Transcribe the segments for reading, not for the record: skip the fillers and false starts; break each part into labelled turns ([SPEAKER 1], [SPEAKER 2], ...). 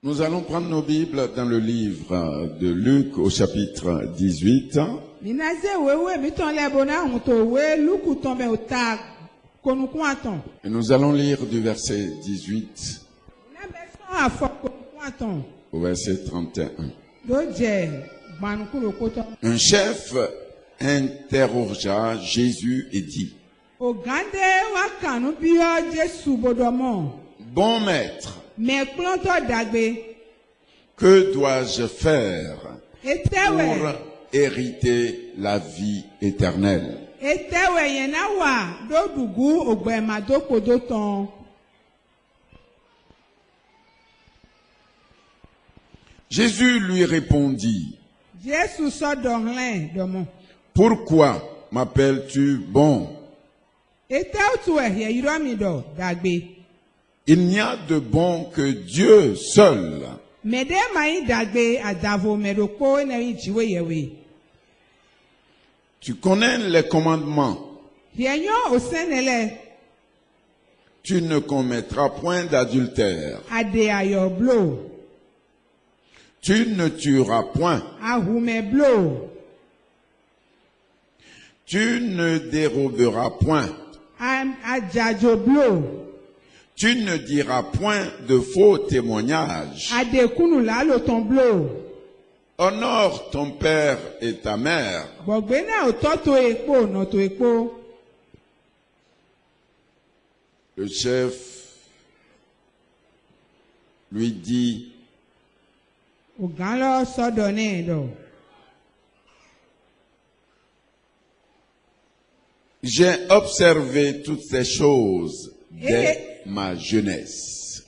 [SPEAKER 1] Nous allons prendre nos Bibles dans le livre de Luc au chapitre 18. Et nous allons lire du verset 18 au verset 31. Un chef interrogea Jésus et dit: Bon maître, que dois-je faire pour hériter la vie éternelle? Jésus lui répondit: Pourquoi m'appelles-tu bon? Il n'y a de bon que Dieu seul. Tu connais les commandements. Tu ne commettras point d'adultère. Tu ne tueras point. Tu ne déroberas point. Tu ne diras point de faux témoignages. Honore ton père et ta mère. Le chef lui dit: J'ai observé toutes ces choses dès ma jeunesse.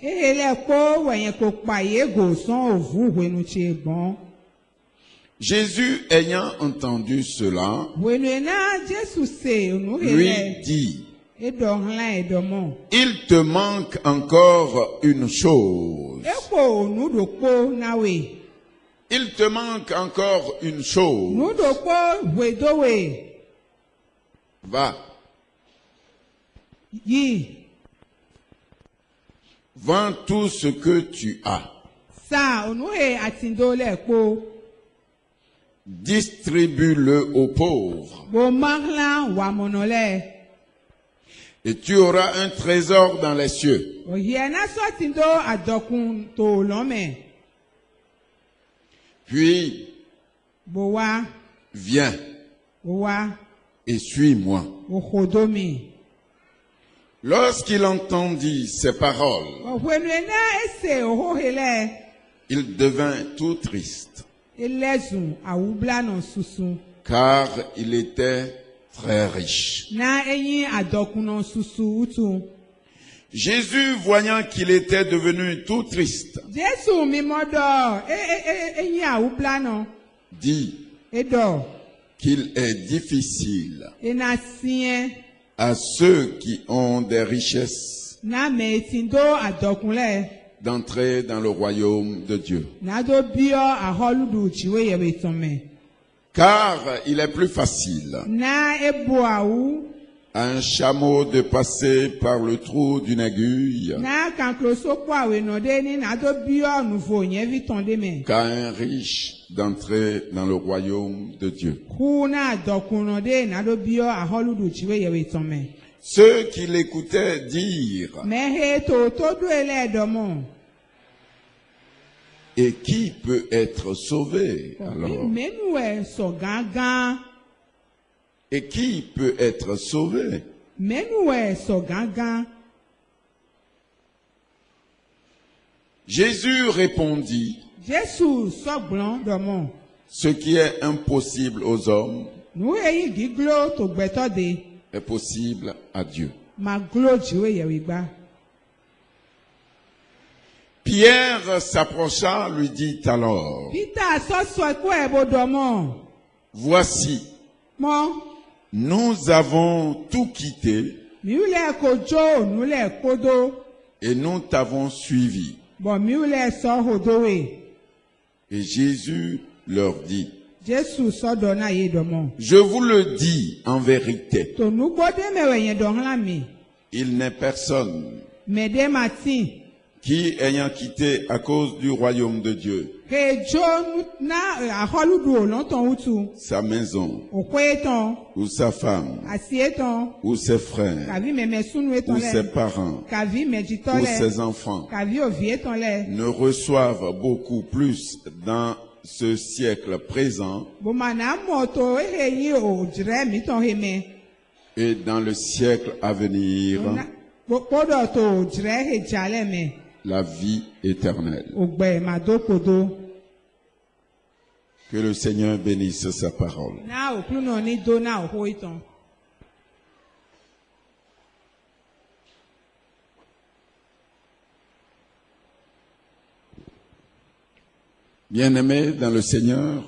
[SPEAKER 1] Jésus, ayant entendu cela, lui dit: Il te manque encore une chose. Il te manque encore une chose. Va. Vends tout ce que tu as. Distribue-le aux pauvres. Et tu auras un trésor dans les cieux. Puis, viens et suis-moi. Lorsqu'il entendit ces paroles, il devint tout triste, car il était très riche. Jésus, voyant qu'il était devenu tout triste, dit qu'il est difficile à ceux qui ont des richesses d'entrer dans le royaume de Dieu. Car il est plus facile à un chameau de passer par le trou d'une aiguille qu'à un riche d'entrer dans le royaume de Dieu. Ceux qui l'écoutaient dirent: Et qui peut être sauvé alors? Et qui peut être sauvé? Jésus répondit: Ce qui est impossible aux hommes est possible à Dieu. Pierre s'approcha, lui dit alors: Voici, nous avons tout quitté et nous t'avons suivi. Et Jésus leur dit: Je vous le dis en vérité, il n'est personne qui, ayant quitté à cause du royaume de Dieu sa maison, ou sa femme, ou ses frères, ou ses parents, ou ses enfants, ne reçoivent beaucoup plus dans ce siècle présent et dans le siècle à venir la vie éternelle. Que le Seigneur bénisse sa parole. Bien-aimés dans le Seigneur,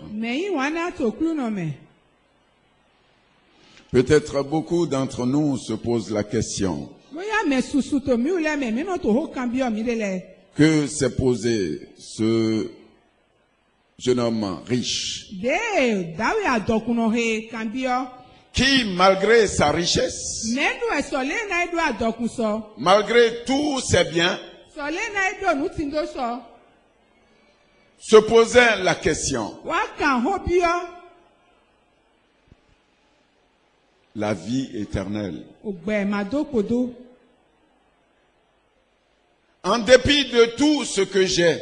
[SPEAKER 1] peut-être beaucoup d'entre nous se posent la question. Que s'est posé ce jeune homme riche qui, malgré sa richesse, malgré tous ses biens, se posait la question: la vie éternelle. En dépit de tout ce que j'ai,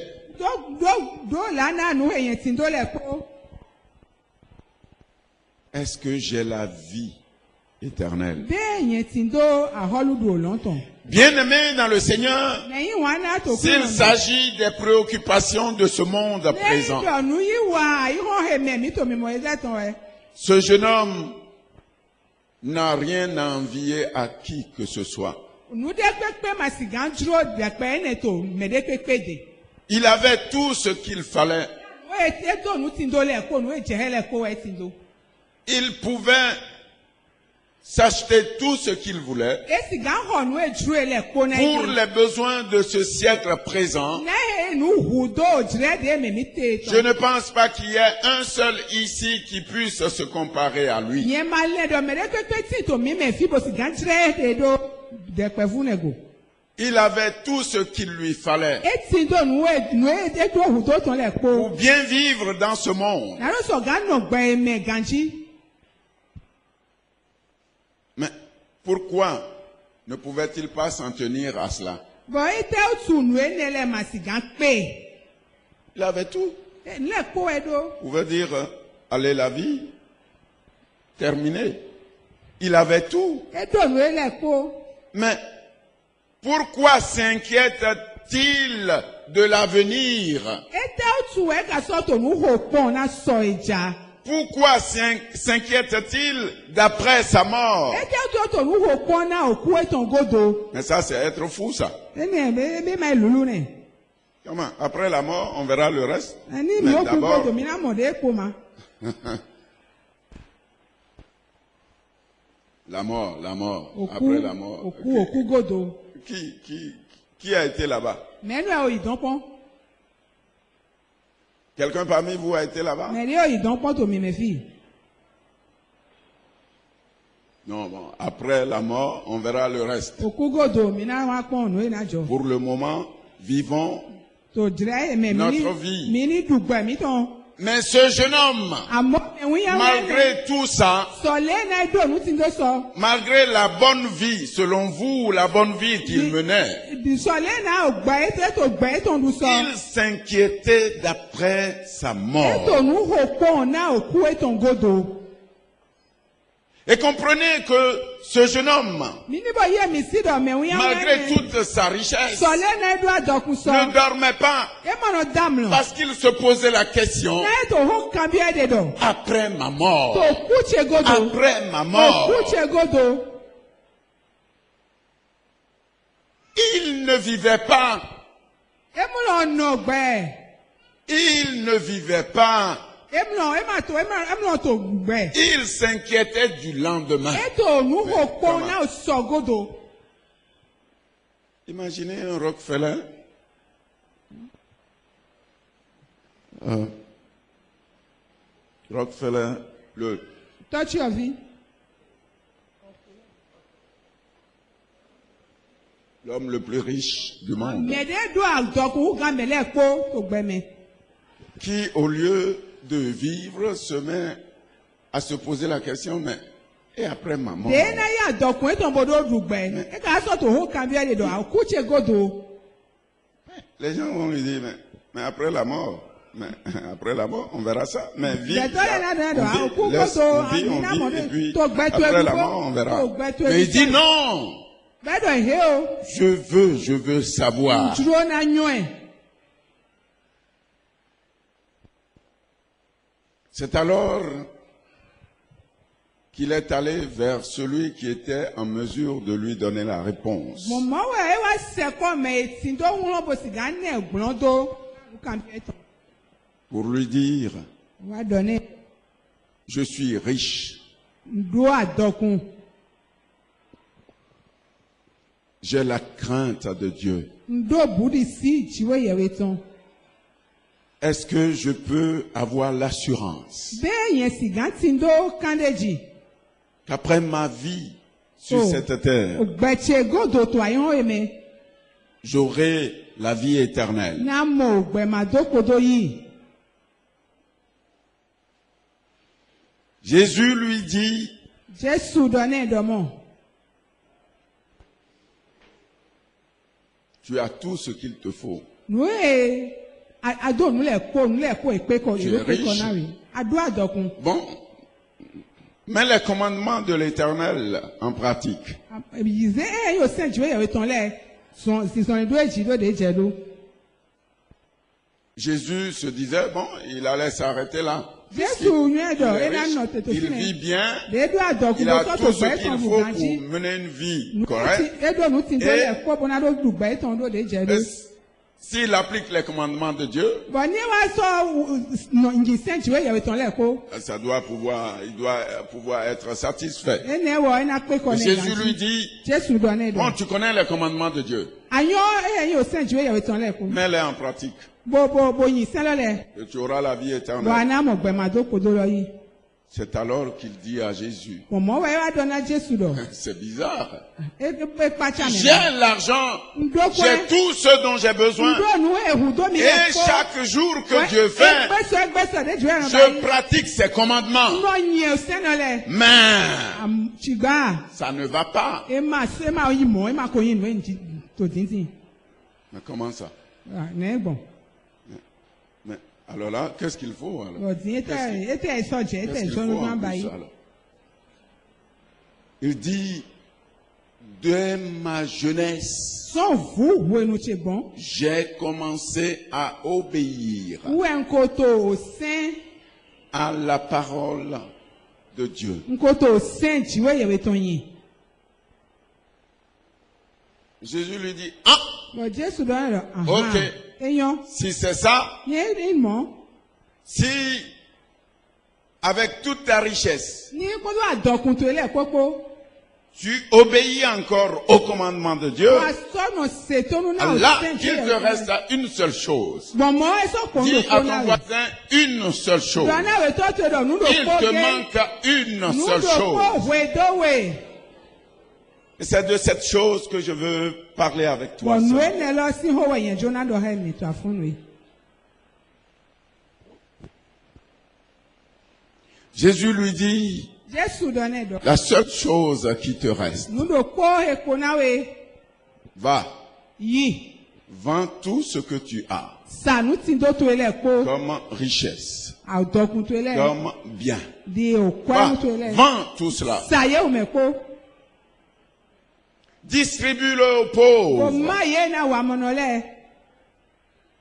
[SPEAKER 1] est-ce que j'ai la vie éternelle? Bien-aimés dans le Seigneur, s'il s'agit des préoccupations de ce monde présent, ce jeune homme n'a rien à envier à qui que ce soit. Il avait tout ce qu'il fallait. Il pouvait s'acheter tout ce qu'il voulait pour les besoins de ce siècle présent. Je ne pense pas qu'il y ait un seul ici qui puisse se comparer à lui. Il avait tout ce qu'il lui fallait pour bien vivre dans ce monde. Mais pourquoi ne pouvait-il pas s'en tenir à cela? Il avait tout. Vous pouvez dire, allez la vie, terminé. Il avait tout. Mais pourquoi s'inquiète-t-il de l'avenir? Pourquoi s'inquiète-t-il d'après sa mort? Mais ça, c'est être fou, ça. Comment? Après la mort, on verra le reste. Mais d'abord, la mort, après la mort. Qui a été là-bas? Quelqu'un parmi vous a été là-bas? Non, bon, après la mort, on verra le reste. Pour le moment, vivons notre vie. Mais ce jeune homme, malgré tout ça, malgré la bonne vie, selon vous, la bonne vie qu'il menait, il s'inquiétait d'après sa mort. Et comprenez que ce jeune homme, malgré toute sa richesse, ne dormait pas parce qu'il se posait la question: après ma mort, après ma mort. Il ne vivait pas. Il ne vivait pas. Il s'inquiétait du lendemain. Imaginez un Rockefeller. Rockefeller, L'homme le plus riche du monde. Qui, au lieu de vivre, se met à se poser la question, mais et après ma mort? Les gens vont lui dire, mais après la mort, on verra ça. Mais on vit, et puis après la mort, on verra. Mais il dit non. Je veux savoir. C'est alors qu'il est allé vers celui qui était en mesure de lui donner la réponse. Pour lui dire, je suis riche. J'ai la crainte de Dieu. Est-ce que je peux avoir l'assurance qu'après ma vie sur cette terre, j'aurai la vie éternelle? Jésus lui dit, tu as tout ce qu'il te faut. Tu es riche. Bon, mets les commandements de l'Éternel en pratique. Jésus se disait, bon, il allait s'arrêter là. Il vit bien, il a tout ce qu'il faut pour mener une vie correcte. Et s'il applique les commandements de Dieu, il doit pouvoir être satisfait. Et Jésus lui dit, bon, tu connais les commandements de Dieu. Mets-les en pratique. Et tu auras la vie éternelle. C'est alors qu'il dit à Jésus, c'est bizarre. J'ai l'argent, j'ai tout ce dont j'ai besoin. Et chaque jour que Dieu fait, je pratique ses commandements. Mais ça ne va pas. Mais comment ça? Mais alors là, qu'est-ce qu'il faut alors? Qu'est-ce qu'il faut en plus, alors? Il dit, dès ma jeunesse, j'ai commencé à obéir à la parole de Dieu. Jésus lui dit, ah, ok, si c'est ça, si avec toute ta richesse, tu obéis encore au commandement de Dieu, là, il te reste une seule chose. Dis à ton voisin une seule chose. Il te manque une seule chose. Et c'est de cette chose que je veux parler avec toi. Jésus lui dit, la seule chose qui te reste, va, vends tout ce que tu as, comme richesse, comme bien. Va, vends tout cela. Distribue-le aux pauvres.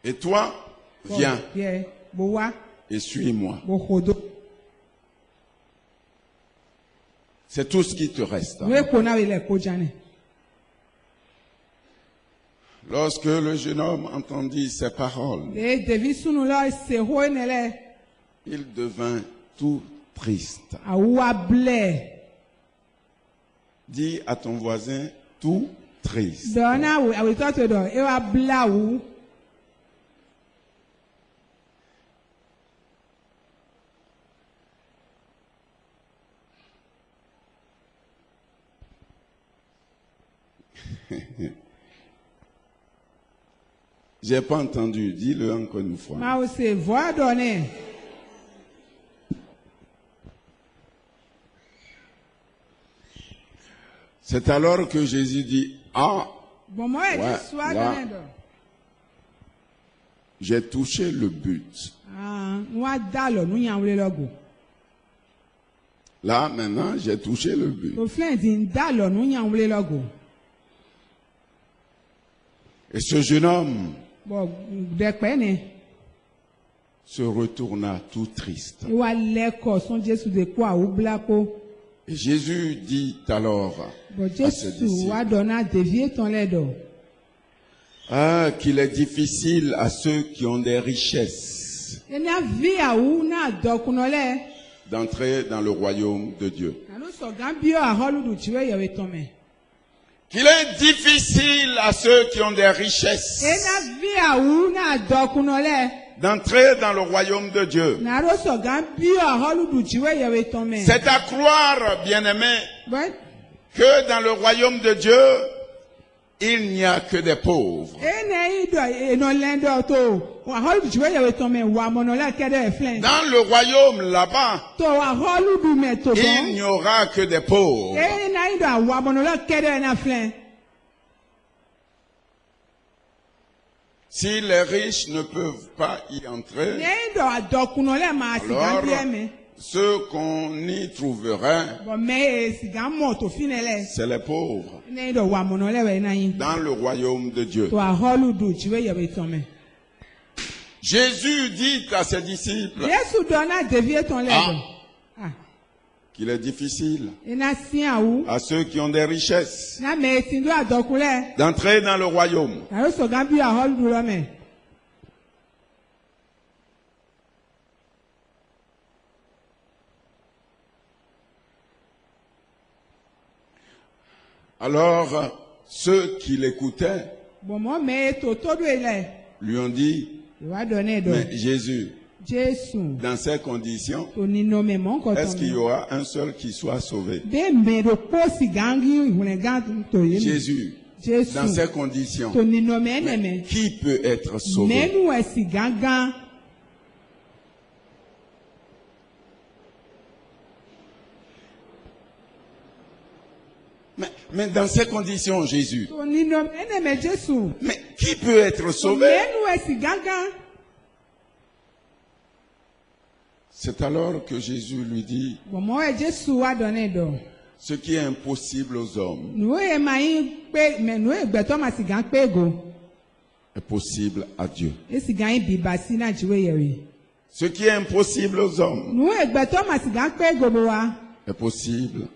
[SPEAKER 1] Et toi, viens et suis-moi. C'est tout ce qui te reste. Lorsque le jeune homme entendit ces paroles, il devint tout triste. Dis à ton voisin, tout triste. J'ai pas entendu. Dis-le encore une fois. C'est alors que Jésus dit, ah, ouais, là, j'ai touché le but. Là, maintenant, j'ai touché le but. Et ce jeune homme se retourna tout triste. Et Jésus dit alors à ses disciples, qu'il est difficile à ceux qui ont des richesses d'entrer dans le royaume de Dieu. Qu'il est difficile à ceux qui ont des richesses d'entrer dans le royaume de Dieu. C'est à croire, bien-aimés, que dans le royaume de Dieu, il n'y a que des pauvres. Dans le royaume là-bas, il n'y aura que des pauvres. Si les riches ne peuvent pas y entrer, alors ceux qu'on y trouverait, c'est les pauvres dans le royaume de Dieu. Jésus dit à ses disciples qu'il est difficile à ceux qui ont des richesses d'entrer dans le royaume. Alors, ceux qui l'écoutaient lui ont dit, mais Jésus, dans ces conditions, est-ce qu'il y aura un seul qui soit sauvé? Jésus, dans ces conditions, mais qui peut être sauvé? Mais dans ces conditions, Jésus, mais qui peut être sauvé? C'est alors que Jésus lui dit, ce qui est impossible aux hommes est possible à Dieu. Ce qui est impossible aux hommes est possible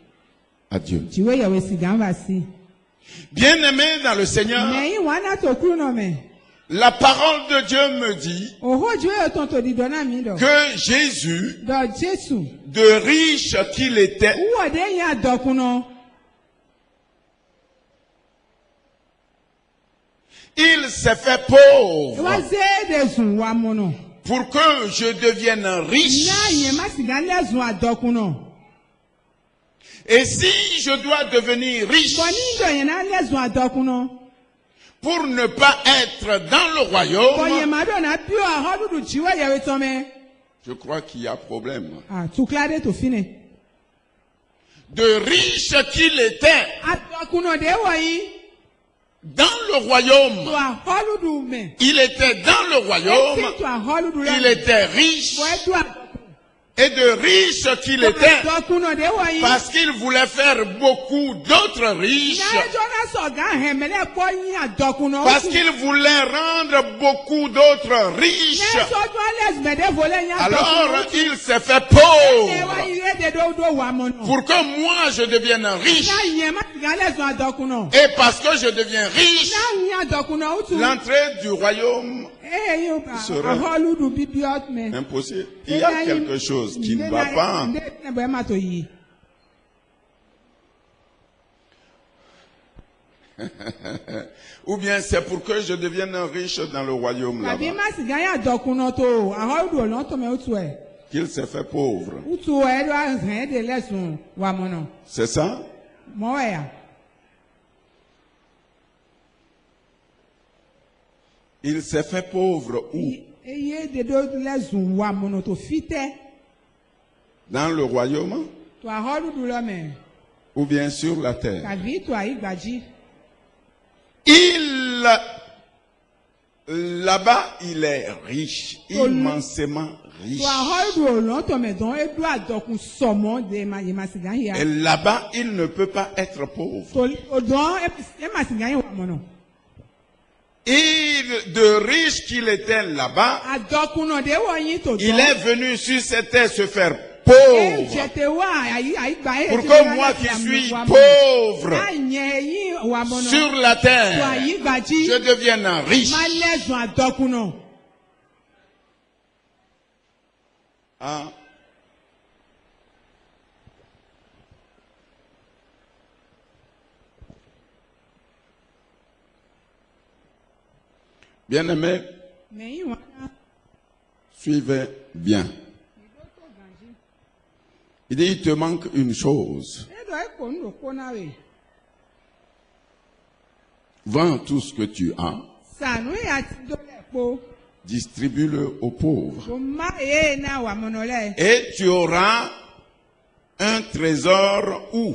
[SPEAKER 1] à Dieu. Bien-aimé dans le Seigneur, la parole de Dieu me dit que Jésus, de riche qu'il était, il s'est fait pauvre pour que je devienne riche. Et si je dois devenir riche pour ne pas être dans le royaume, je crois qu'il y a problème. De riche qu'il était, dans le royaume, il était dans le royaume, il était riche. Et de riche qu'il était, parce qu'il voulait faire beaucoup d'autres riches, parce qu'il voulait rendre beaucoup d'autres riches, alors il s'est fait pauvre pour que moi je devienne riche. Et parce que je deviens riche, l'entrée du royaume sera impossible. Il y a quelque chose qui ne va pas. Ou bien c'est pour que je devienne riche dans le royaume là-bas qu'il s'est fait pauvre. C'est ça? Il s'est fait pauvre où? Dans le royaume? Ou bien sur la terre? Là-bas, il est riche, immensément riche. Et là-bas, il ne peut pas être pauvre. Et de riche qu'il était là-bas, il est venu sur cette terre se faire pauvre. Pour que moi qui suis pauvre sur la terre, je devienne riche. Ah. Bien-aimés, suivez bien. Il dit, il te manque une chose. Vends tout ce que tu as. Distribue-le aux pauvres. Et tu auras un trésor où?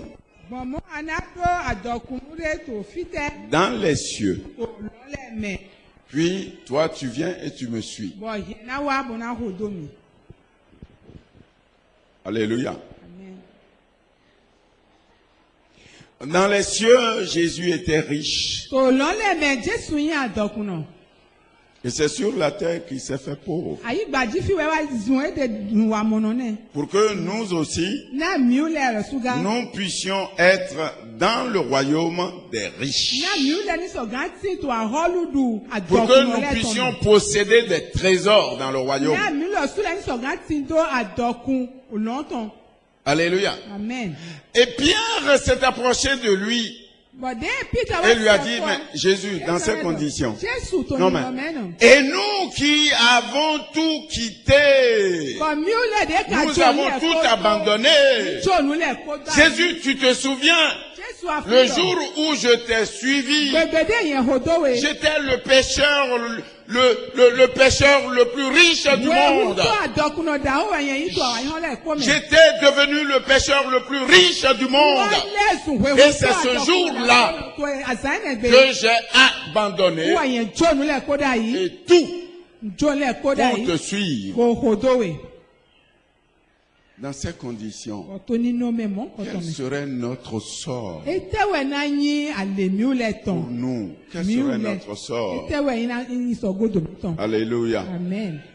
[SPEAKER 1] Dans les cieux. Puis, toi, tu viens et tu me suis. Alléluia. Dans les cieux, Jésus était riche. Et c'est sur la terre qu'il s'est fait pauvre. Pour que nous aussi, nous puissions être dans le royaume des riches. Pour que nous puissions posséder des trésors dans le royaume. Alléluia.
[SPEAKER 2] Amen.
[SPEAKER 1] Et Pierre s'est approché de lui. Et lui a dit, mais Jésus, dans ces conditions, non, mais, et nous qui avons tout quitté, nous avons tout abandonné. Jésus, tu te souviens, le jour où je t'ai suivi, j'étais le pécheur, le pécheur le plus riche du monde. J'étais devenu le pécheur le plus riche du monde. Et c'est ce jour-là que j'ai abandonné et tout pour te suivre. Dans ces conditions, quel serait notre sort pour nous? Quel serait notre sort? Alléluia.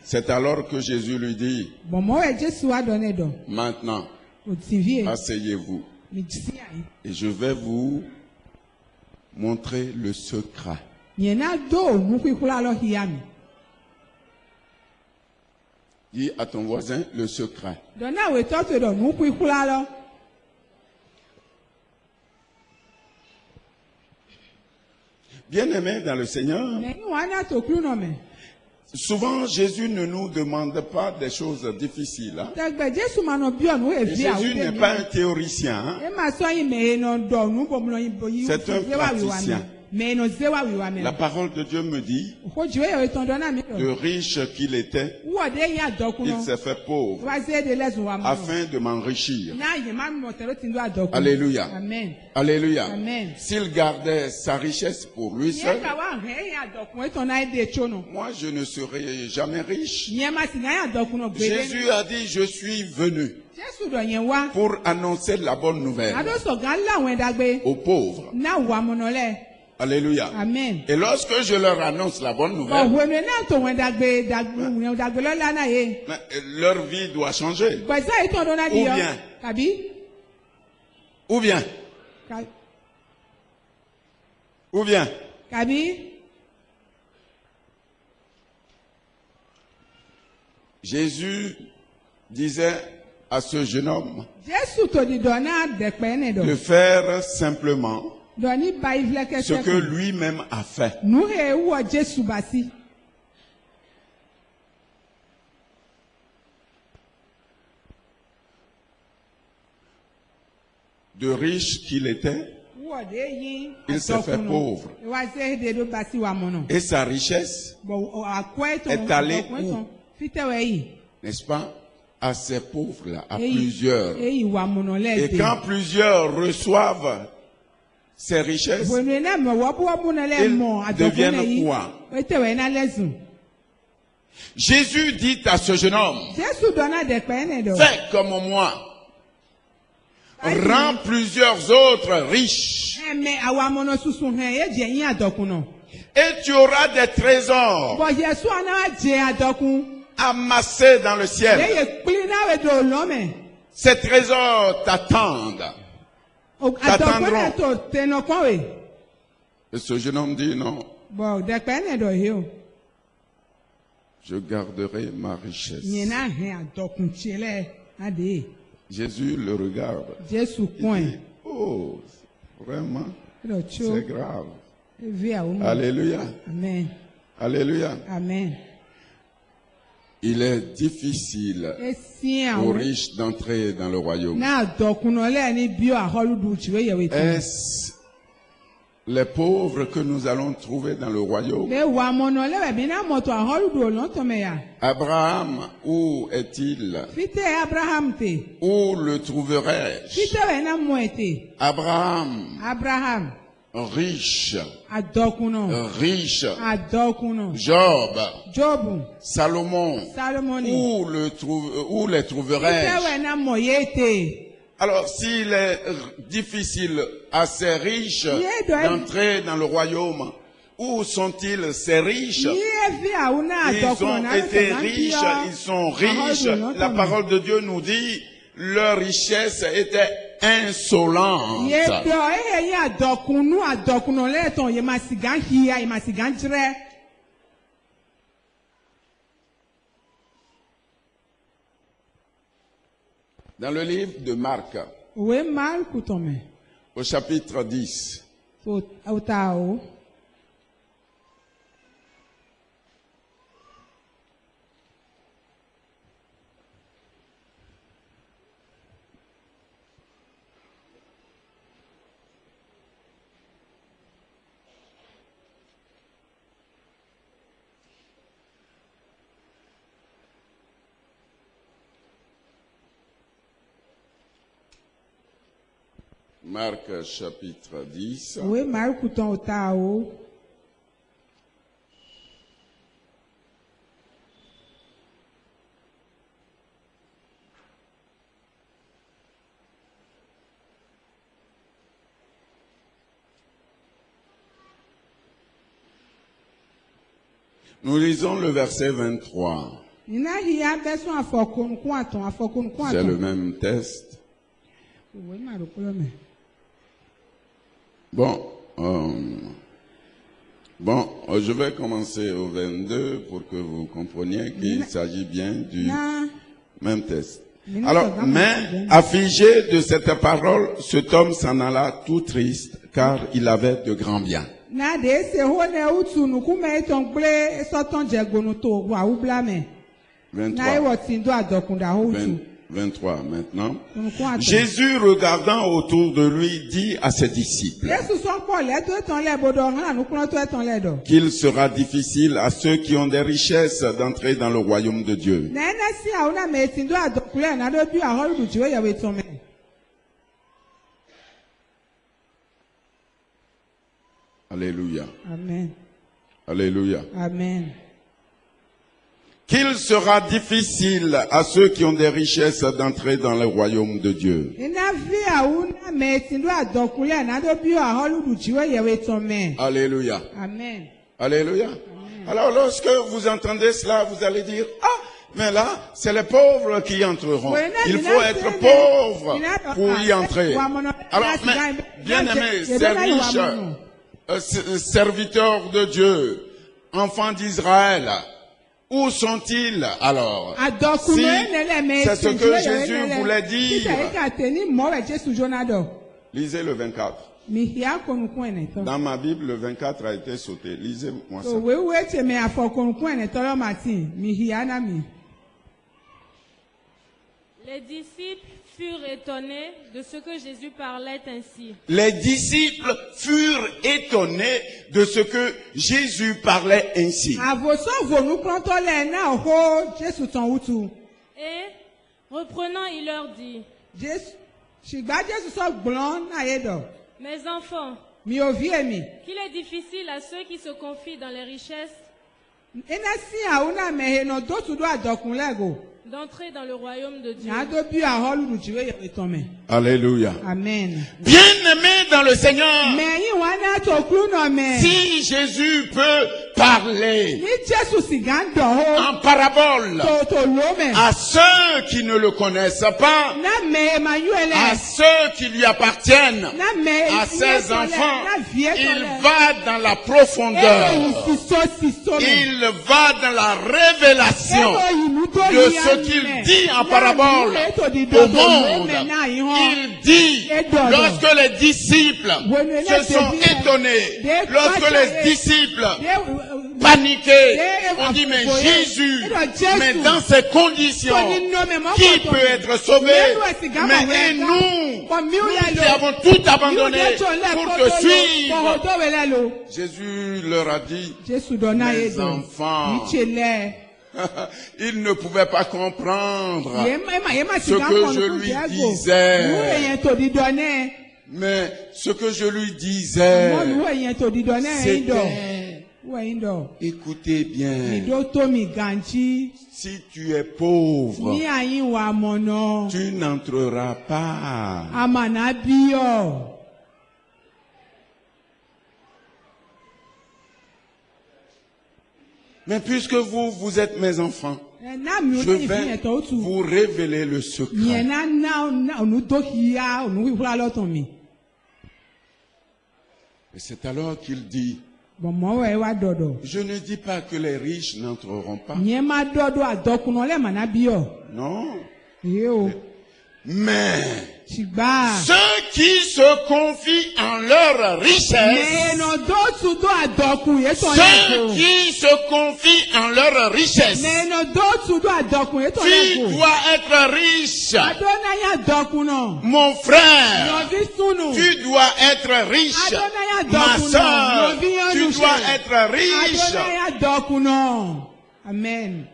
[SPEAKER 1] C'est alors que Jésus lui dit, maintenant, asseyez-vous et je vais vous montrer le secret. Dis à ton voisin le secret. Bien-aimés dans le Seigneur, souvent Jésus ne nous demande pas des choses difficiles. Hein? Jésus n'est pas un théoricien. Hein? C'est un praticien. La parole de Dieu me dit, de riche qu'il était, il s'est fait pauvre afin de m'enrichir. Alléluia. Alléluia. S'il gardait sa richesse pour lui seul, moi je ne serais jamais riche. Jésus a dit, je suis venu pour annoncer la bonne nouvelle aux pauvres. Alléluia.
[SPEAKER 2] Amen.
[SPEAKER 1] Et lorsque je leur annonce la bonne nouvelle, leur vie doit changer. Ou bien. Jésus disait à ce jeune homme de faire simplement ce que lui-même a fait. De riche qu'il était, il s'est fait pauvre. Et sa richesse est allée où? N'est-ce pas? À ces pauvres-là, à plusieurs. Et quand plusieurs reçoivent ces richesses, ils deviennent quoi? Jésus dit à ce jeune homme, fais comme moi, rends plusieurs autres riches, et tu auras des trésors amassés dans le ciel. Ces trésors t'attendent. Et ce jeune homme dit non. Je garderai ma richesse. Jésus le regarde. Il dit, oh, vraiment, c'est grave. Alléluia. Amen. Alléluia. Amen. Il est difficile aux riches d'entrer dans le royaume. Est-ce les pauvres que nous allons trouver dans le royaume? Abraham, où est-il? Où le trouverai-je? Abraham, riche, riche, Job, Salomon, où les trouverai-je? Alors, s'il est difficile à ces riches d'entrer dans le royaume, où sont-ils ces riches? Ils ont été riches, ils sont riches. La parole de Dieu nous dit, leur richesse était insolente. Dans le livre de Marc, au chapitre 10, Marc chapitre 10. Nous lisons le verset 23. C'est le même texte. Je vais commencer au 22 pour que vous compreniez qu'il s'agit bien du même texte. Alors, mais affligé de cette parole, cet homme s'en alla tout triste, car il avait de grands biens. 23 maintenant. Jésus, regardant autour de lui, dit à ses disciples qu'il sera difficile à ceux qui ont des richesses d'entrer dans le royaume de Dieu. Alléluia. Amen. Alléluia. Amen. Qu'il sera difficile à ceux qui ont des richesses d'entrer dans le royaume de Dieu. Alléluia. Amen. Alléluia. Alors lorsque vous entendez cela, vous allez dire, ah, mais là, c'est les pauvres qui y entreront. Il faut être pauvre pour y entrer. Alors, bien aimés, ces riches, serviteurs de Dieu, enfants d'Israël, où sont-ils alors? Si c'est ce que Jésus voulait dire. Lisez le 24. Dans ma Bible, le 24 a été sauté. Lisez-moi ça.
[SPEAKER 2] Les disciples furent étonnés de ce que Jésus parlait ainsi.
[SPEAKER 1] Les disciples furent étonnés de ce que Jésus parlait ainsi.
[SPEAKER 2] Et, reprenant, il leur dit, mes enfants, qu'il est difficile à ceux qui se confient dans les richesses d'entrer dans le royaume de Dieu.
[SPEAKER 1] Alléluia.
[SPEAKER 3] Amen.
[SPEAKER 1] Bien-aimés dans le Seigneur, si Jésus peut parler en parabole à ceux qui ne le connaissent pas, à ceux qui lui appartiennent, à ses enfants, il va dans la profondeur, il va dans la révélation de ce qu'il dit en parabole au monde. Il dit, lorsque les disciples se sont étonnés, lorsque les disciples paniquaient, on dit, mais Jésus, mais dans ces conditions, qui peut être sauvé? Mais et nous qui avons tout abandonné pour te suivre. Jésus leur a dit, mes enfants, il ne pouvait pas comprendre ce que je lui disais. Mais ce que je lui disais, c'était, écoutez bien, si tu es pauvre, tu n'entreras pas. Mais puisque vous êtes mes enfants, je vais vous révéler le secret. Et c'est alors qu'il dit, je ne dis pas que les riches n'entreront pas. Non. Mais ceux qui se confient en leur richesse, ceux qui se confient en leur richesse, tu dois être riche. Mon frère, tu dois être riche. Ma soeur, tu dois être riche.
[SPEAKER 3] Amen.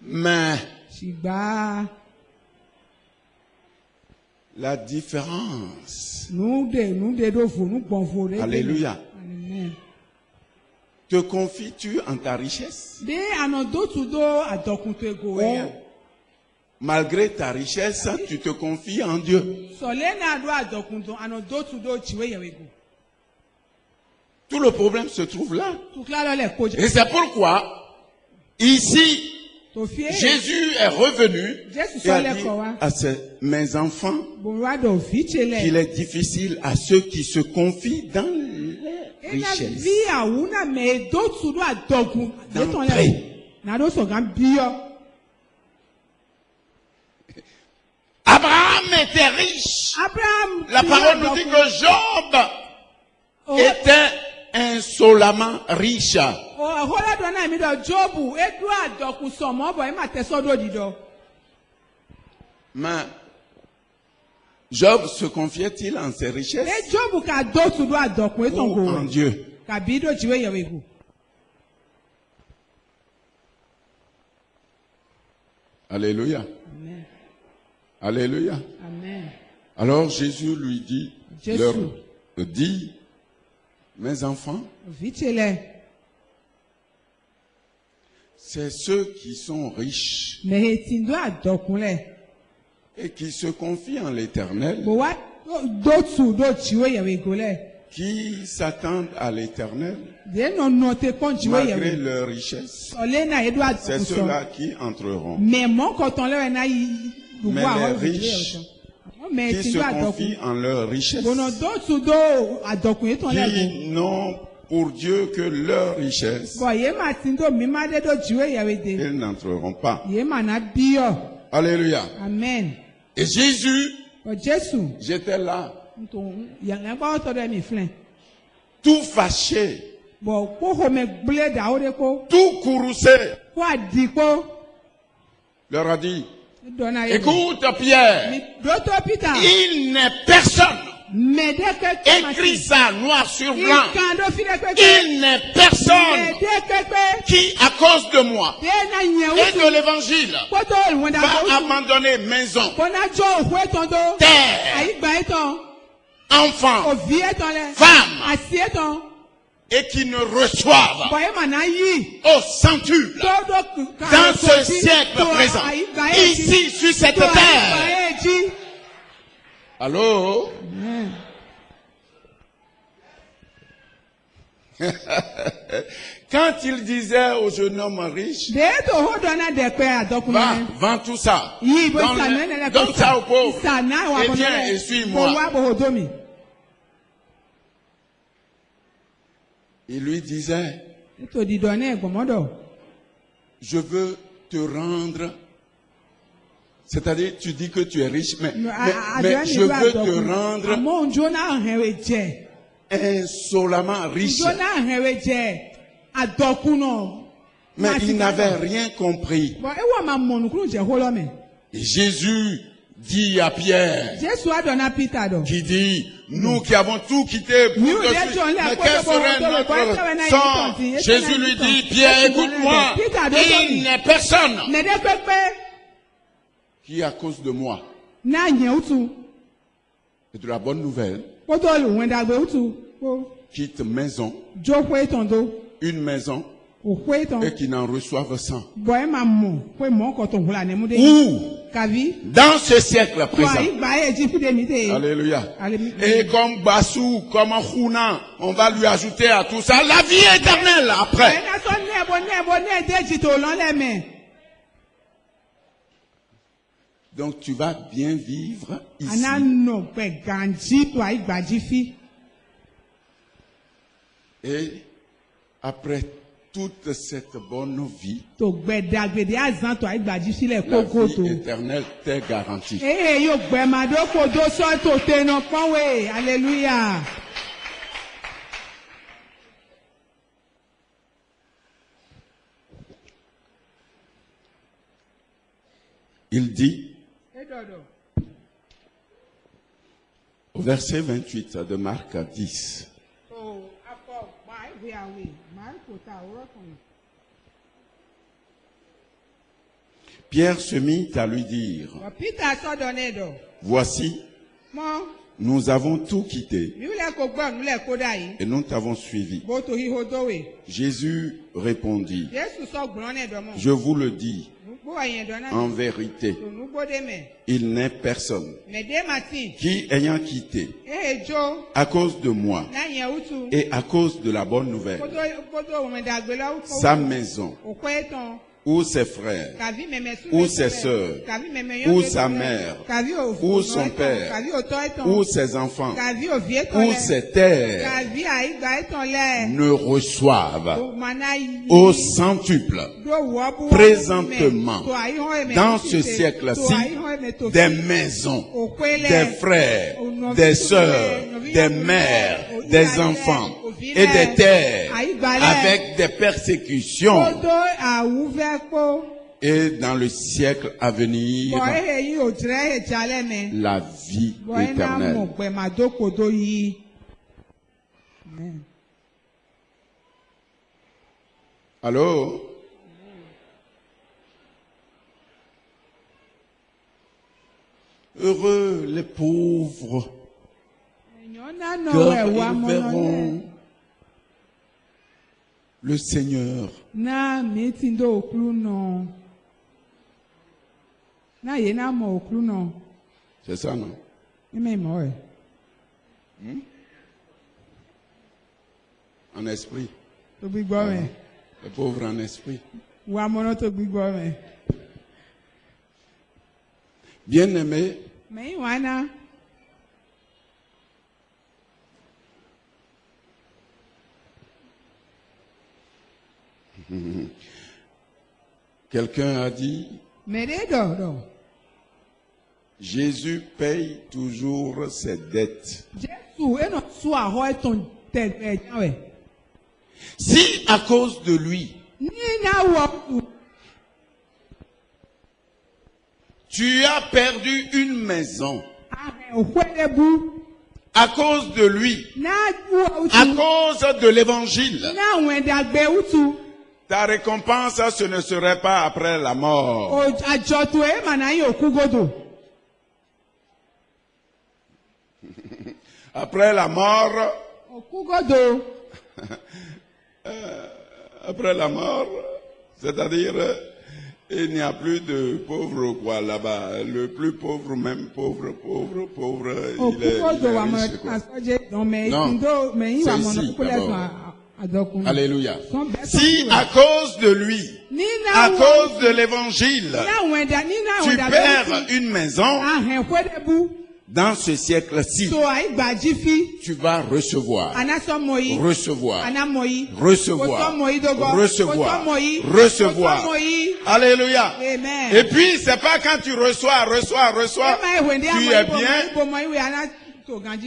[SPEAKER 1] Mais la différence, alléluia, te confies-tu en ta richesse? Ou, malgré ta richesse, tu te confies en Dieu? Tout le problème se trouve là. Et c'est pourquoi, ici, Jésus est revenu et a dit à mes enfants qu'il est difficile à ceux qui se confient dans les richesses d'entrer. Abraham était riche. La parole nous dit que Job était insolemment riche. Mais Job se confiait-il en ses richesses ou en Dieu? Alléluia.
[SPEAKER 3] Amen.
[SPEAKER 1] Alléluia.
[SPEAKER 3] Amen.
[SPEAKER 1] Alors Jésus lui dit, leur dit, mes enfants, c'est ceux qui sont riches et qui se confient en l'Éternel, qui s'attendent à l'Éternel malgré leur richesse. C'est ceux-là qui entreront. Mais les riches qui se confient en leur richesse, qui n'ont pour Dieu que leur richesse, ils n'entreront pas. Alléluia.
[SPEAKER 3] Amen.
[SPEAKER 1] Et Jésus, j'étais là, tout fâché, tout courroucé. leur a dit, écoute Pierre, il n'est personne. Écris ça noir sur blanc. Il n'est personne qui, à cause de moi et de l'évangile, va abandonner maison, terre, enfants, femmes, et qui ne reçoivent au centuple dans ce siècle présent, ici sur cette terre. Allô? Quand il disait au jeune homme riche, vends tout ça, donne ça aux pauvres, et viens et suis-moi. Il lui disait, je veux te rendre, c'est-à-dire tu dis que tu es riche, mais je veux te rendre insolemment riche. Mais il n'avait rien compris. Et Jésus dit à Pierre, qui dit, nous qui avons tout quitté pour te suivre, mais quel serait notre sort? Jésus lui dit, Pierre, écoute-moi, il n'est personne qui, à cause de moi, et de la bonne nouvelle, quitte maison, une maison, et qui n'en reçoivent 100. Ou, dans ce siècle présent, alléluia, et comme Bassou, comme Khounan, on va lui ajouter à tout ça la vie éternelle après. Donc tu vas bien vivre ici. Et après toute cette bonne vie, la vie éternelle t'est garantie.
[SPEAKER 3] Alléluia.
[SPEAKER 1] Il dit, au verset 28 de Marc 10, Pierre se mit à lui dire, voici, nous avons tout quitté et nous t'avons suivi. Jésus répondit, je vous le dis, en vérité, il n'est personne qui, ayant quitté à cause de moi et à cause de la bonne nouvelle, sa maison, ou ses frères, ou ses sœurs, ou sa mère, ou son père, ou ses enfants, ou ses terres, ne reçoivent au centuple, présentement, dans ce siècle-ci, des maisons, des frères, des sœurs, des mères, des enfants, et des terres, avec des persécutions. Et dans le siècle à venir, la vie éternelle. Allô? Heureux les pauvres, car ils verront le Seigneur. C'est ça, non? En esprit. Les pauvres en esprit. Bien-aimé, quelqu'un a dit, Jésus paye toujours ses dettes. Si à cause de lui, Tu as perdu une maison à cause de lui, à cause de l'évangile. Ta récompense, ce ne serait pas après la mort. Après la mort, après la mort, c'est-à-dire, il n'y a plus de pauvres quoi là-bas. Le plus pauvre, même pauvre, il est riche, quoi. Non, c'est ici, d'abord. Alléluia. Si à cause de lui, à cause de l'évangile, tu perds une maison, dans ce siècle-ci, tu vas recevoir. Alléluia. Amen. Et puis, c'est pas quand tu reçois, tu es bien.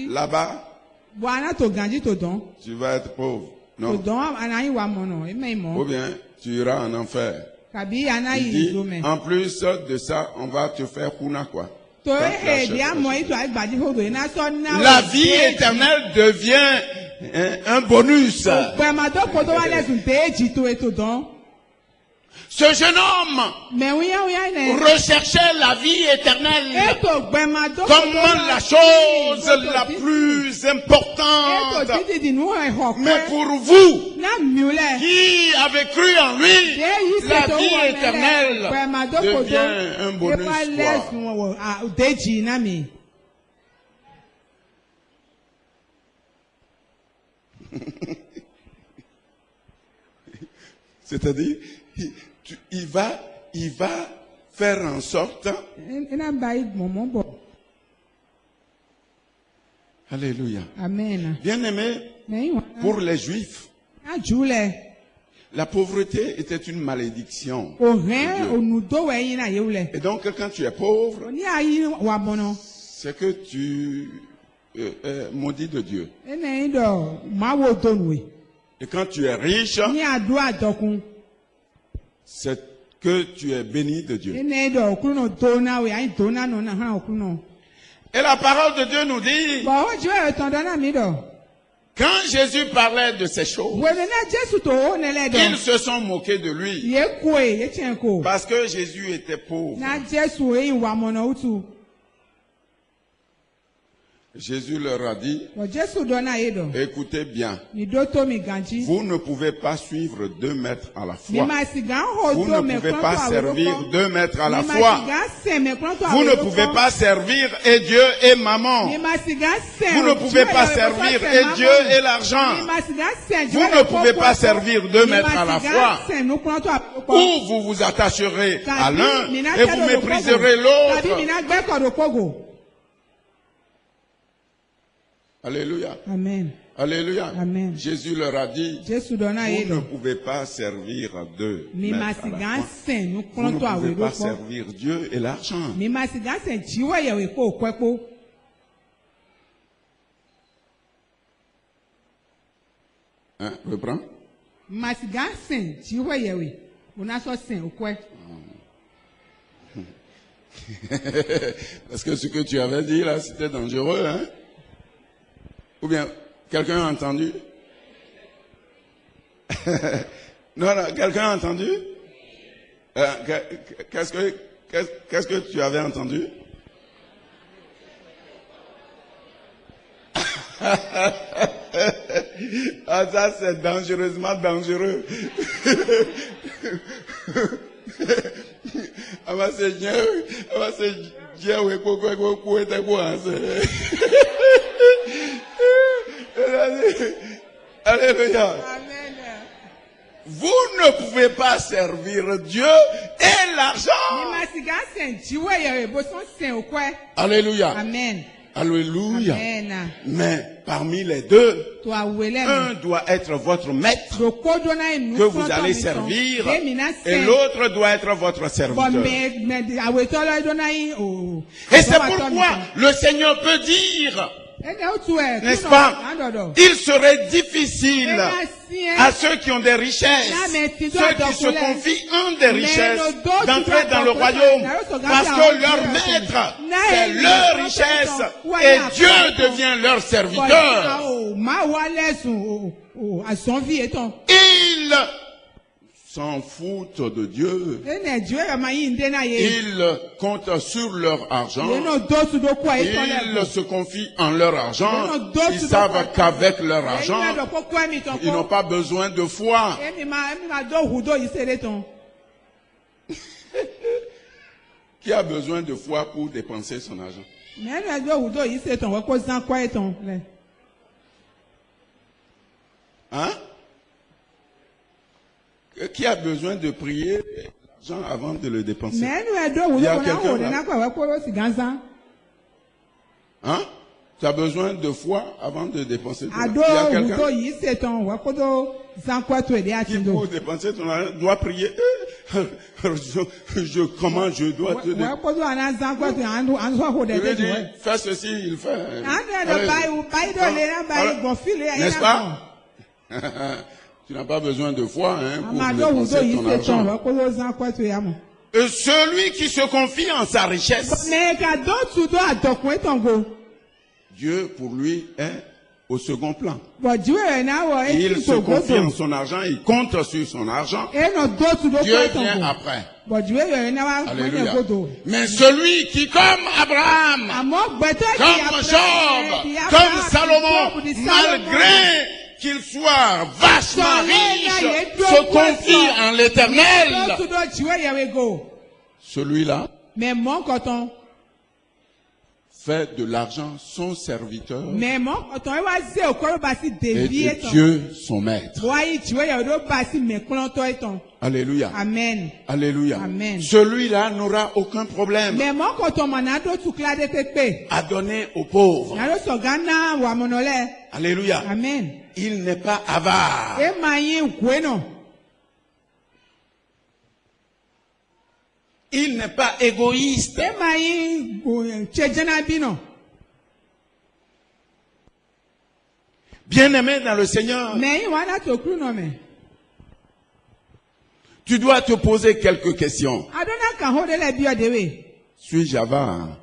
[SPEAKER 1] Là-bas, tu vas être pauvre. Non. Ou bien, tu iras en enfer. Il dit, en plus de ça, on va te faire kuna quoi. La vie éternelle devient un bonus. Ce jeune homme recherchait la vie éternelle comme la chose la plus importante. Mais pour vous, qui avez cru en lui, la vie éternelle devient un bonus. C'est-à-dire, il va faire en sorte. Alléluia. Amen. Bien-aimé, pour les Juifs, la pauvreté était une malédiction. Et donc, quand tu es pauvre, c'est que tu es maudit de Dieu. Et quand tu es riche, c'est que tu es béni de Dieu. Et la parole de Dieu nous dit, quand Jésus parlait de ces choses, ils se sont moqués de lui parce que Jésus était pauvre. Jésus leur a dit, écoutez bien, vous ne pouvez pas suivre 2 maîtres à la fois. Vous ne pouvez pas servir 2 maîtres à la fois. Vous ne pouvez pas servir et Dieu et maman. Vous ne pouvez pas servir et Dieu et l'argent. Vous ne pouvez pas servir 2 maîtres à la fois. Ou vous vous attacherez à l'un et vous mépriserez l'autre. Alléluia. Amen. Alléluia. Amen. Jésus leur a dit, vous ne pouvez pas servir 2 maîtres à la fois. Vous ne pouvez pas servir Dieu et l'argent. Hein, reprends. Parce que ce que tu avais dit là, c'était dangereux, hein? Ou bien, quelqu'un a entendu? Non, quelqu'un a entendu? Qu'est-ce que tu avais entendu? Ah, ça c'est dangereusement dangereux. Alléluia. Vous ne pouvez pas servir Dieu et l'argent. Alléluia. Amen. Alléluia. Amen. Mais parmi les deux, un doit être votre maître que vous allez servir et l'autre doit être votre serviteur. Et c'est pourquoi le Seigneur peut dire N'est-ce pas? Il serait difficile à ceux qui ont des richesses, ceux qui se confient en des richesses, d'entrer dans le royaume, parce que leur maître, c'est leur richesse, et Dieu devient leur serviteur. Ils s'en foutent de Dieu. Ils comptent sur leur argent. Ils se confient en leur argent. Ils savent qu'avec leur argent, ils n'ont pas besoin de foi. Qui a besoin de foi pour dépenser son argent? Hein? Qui a besoin de prier l'argent avant de le dépenser? Il y a quelqu'un là? Hein? Tu as besoin de foi avant de dépenser ton argent? Il y a quelqu'un qui pour dépenser ton argent doit prier. Comment je dois te dire? Je lui dis, fais ceci, il fait. N'est-ce pas? Tu n'as pas besoin de foi pour dépenser ton argent. Et celui qui se confie en sa richesse, Dieu pour lui est au second plan. Il se confie en son argent, il compte sur son argent. Dieu vient après. Alléluia. Mais celui qui, comme Abraham, comme Job, comme Salomon, malgré qu'il soit vachement riche, se confie en l'Éternel, celui-là fait de l'argent son serviteur et de Dieu son maître. Alléluia. Amen. Alléluia. Amen. Celui-là n'aura aucun problème à donner aux pauvres. Alléluia. Amen. Il n'est pas avare. Il n'est pas égoïste. Bien-aimé dans le Seigneur, tu dois te poser quelques questions. Suis-je avare?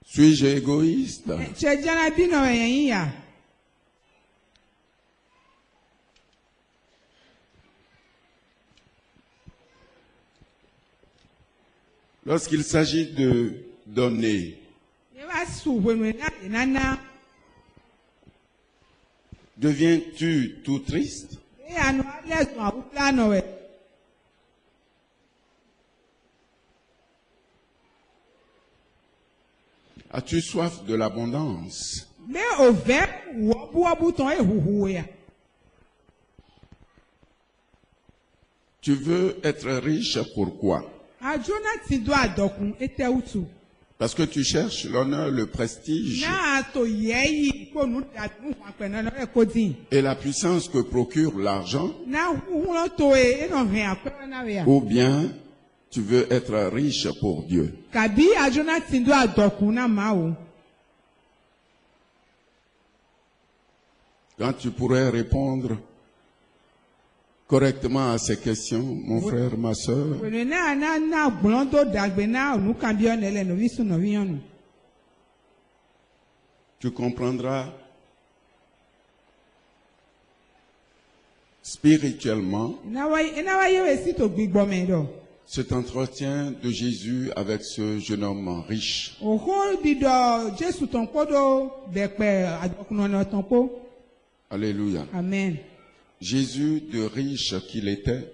[SPEAKER 1] Suis-je égoïste? Lorsqu'il s'agit de donner, deviens-tu tout triste? As-tu soif de l'abondance? Tu veux être riche, pourquoi? Parce que tu cherches l'honneur, le prestige et la puissance que procure l'argent, ou bien tu veux être riche pour Dieu. Quand tu pourrais répondre correctement à ces questions, mon frère, ma soeur, tu comprendras spirituellement cet entretien de Jésus avec ce jeune homme riche. Alléluia. Amen. Jésus, de riche qu'il était,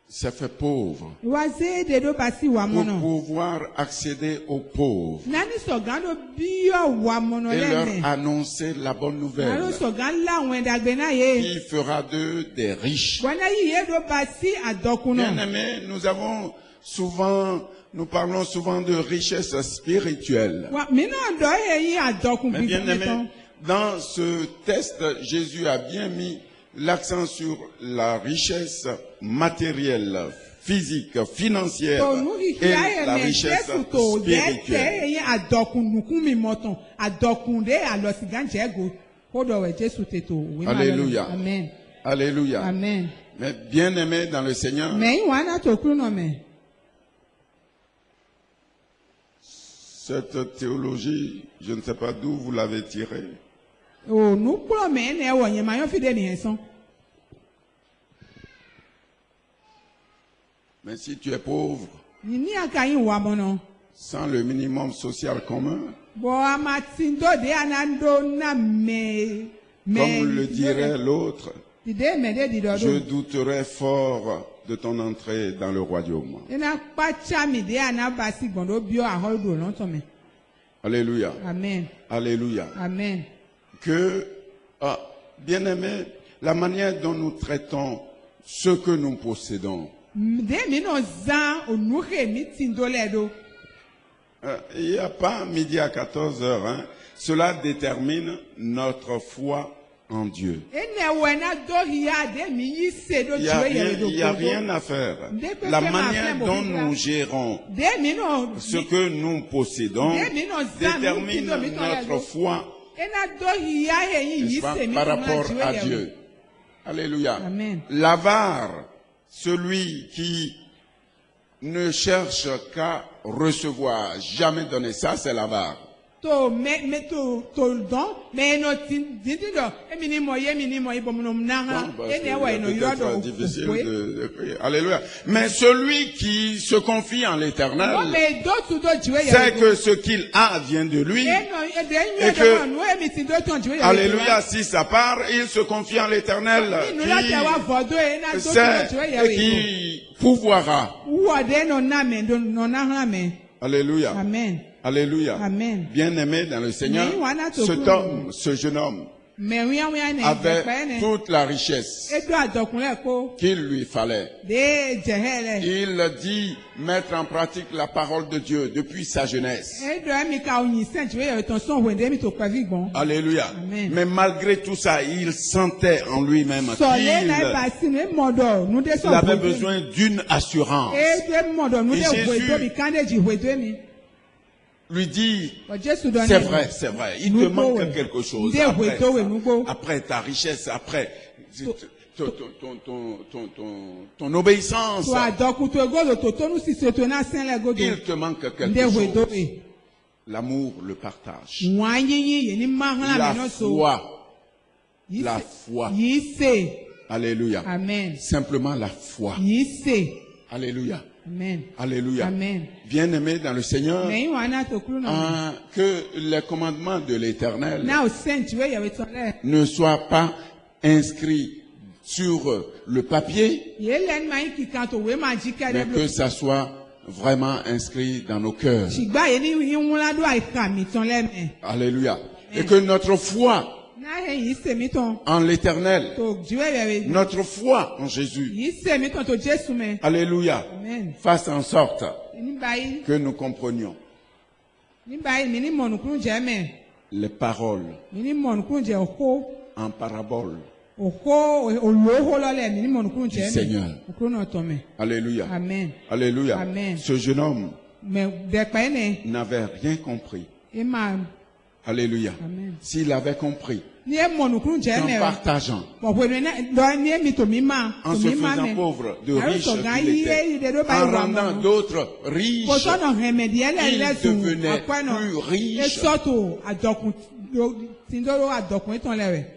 [SPEAKER 1] s'est fait pauvre pour pouvoir accéder aux pauvres et leur annoncer la bonne nouvelle qui fera d'eux des riches. Bien-aimés, nous parlons souvent de richesse spirituelle. Mais bien-aimés, dans ce test, Jésus a bien mis l'accent sur la richesse matérielle, physique, financière et la richesse spirituelle. Alléluia.
[SPEAKER 2] Amen.
[SPEAKER 1] Alléluia.
[SPEAKER 2] Amen.
[SPEAKER 1] Mais bien aimé dans le Seigneur, cette théologie, je ne sais pas d'où vous l'avez tirée. Mais si tu es pauvre, sans le minimum social commun, comme le dirait l'autre, je douterais fort de ton entrée dans le royaume. Alléluia.
[SPEAKER 2] Amen.
[SPEAKER 1] Alléluia.
[SPEAKER 2] Amen.
[SPEAKER 1] Que, bien aimé, la manière dont nous traitons ce que nous possédons, il n'y a pas midi à 14 heures, hein. Cela détermine notre foi en Dieu. Il n'y a rien à faire. La manière dont nous gérons ce que nous possédons détermine notre foi par rapport à Dieu. Alléluia. L'avare, celui qui ne cherche qu'à recevoir, jamais donner, ça c'est l'avare. Alléluia. Mais celui qui se confie en l'Éternel sait que ce qu'il a vient de lui et que, alléluia, si ça part, il se confie en l'Éternel qui sait et qui pourvoira. Alléluia.
[SPEAKER 2] Amen.
[SPEAKER 1] Alléluia.
[SPEAKER 2] Amen.
[SPEAKER 1] Bien-aimé dans le Seigneur, ce jeune homme avait toute la richesse qu'il lui fallait. Il dit mettre en pratique la parole de Dieu depuis sa jeunesse. Alléluia.
[SPEAKER 2] Amen.
[SPEAKER 1] Mais malgré tout ça, il sentait en lui-même qu'il avait besoin d'une assurance. Et Jésus lui dit, c'est vrai, il te manque quelque chose. Après ta richesse, après ton obéissance, il te manque quelque chose. L'amour, le partage. La foi. Alléluia.
[SPEAKER 2] Amen.
[SPEAKER 1] Simplement la foi. Alléluia.
[SPEAKER 2] Amen.
[SPEAKER 1] Alléluia.
[SPEAKER 2] Amen.
[SPEAKER 1] Bien-aimé dans le Seigneur, que les commandements de l'Éternel ne soient pas inscrits sur le papier, mais que ça soit vraiment inscrit dans nos cœurs. Alléluia. Et que notre foi en l'Éternel, notre foi en Jésus, alléluia, fasse en sorte que nous comprenions les paroles en parabole du Seigneur. Alléluia.
[SPEAKER 2] Amen.
[SPEAKER 1] Alléluia.
[SPEAKER 2] Amen.
[SPEAKER 1] Ce jeune homme n'avait rien compris. Alléluia. S'il avait compris, en partageant, en se faisant pauvre de riches qu'il était, en rendant d'autres riches, il devenait plus riche.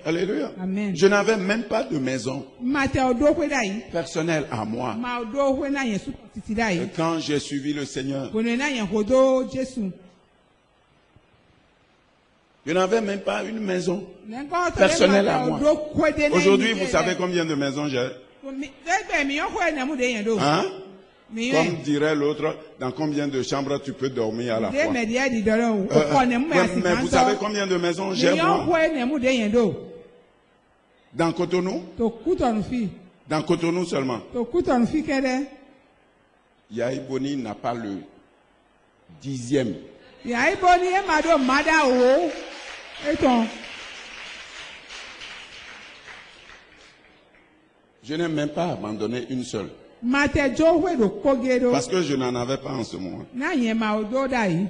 [SPEAKER 1] Alléluia.
[SPEAKER 2] Amen.
[SPEAKER 1] Je n'avais même pas de maison personnelle à moi. Et quand j'ai suivi le Seigneur, je n'avais même pas une maison personnelle à moi. Aujourd'hui, vous savez combien de maisons j'ai? Hein? Comme dirait l'autre, dans combien de chambres tu peux dormir à la fois? Mais vous savez combien de maisons j'ai moi? Dans Cotonou? Dans Cotonou seulement. Yaïboni n'a pas le 10e. Je n'ai même pas abandonné une seule. Parce que je n'en avais pas en ce moment.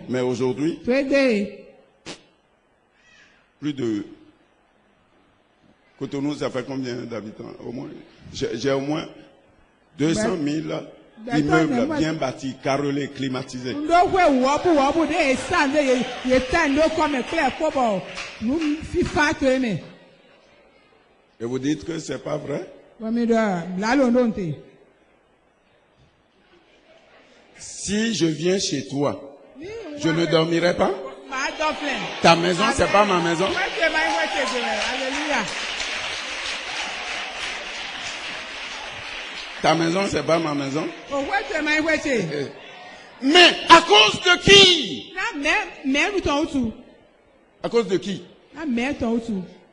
[SPEAKER 1] Mais aujourd'hui, plus de... Cotonou, ça fait combien d'habitants? Au moins, j'ai au moins 200 000 immeubles bien bâtis, carrelés, climatisés. Et vous dites que c'est pas vrai? Si je viens chez toi, je ne dormirai pas? Ta maison, c'est pas ma maison? Ta maison, c'est pas ma maison? Mais à cause de qui? À cause de qui?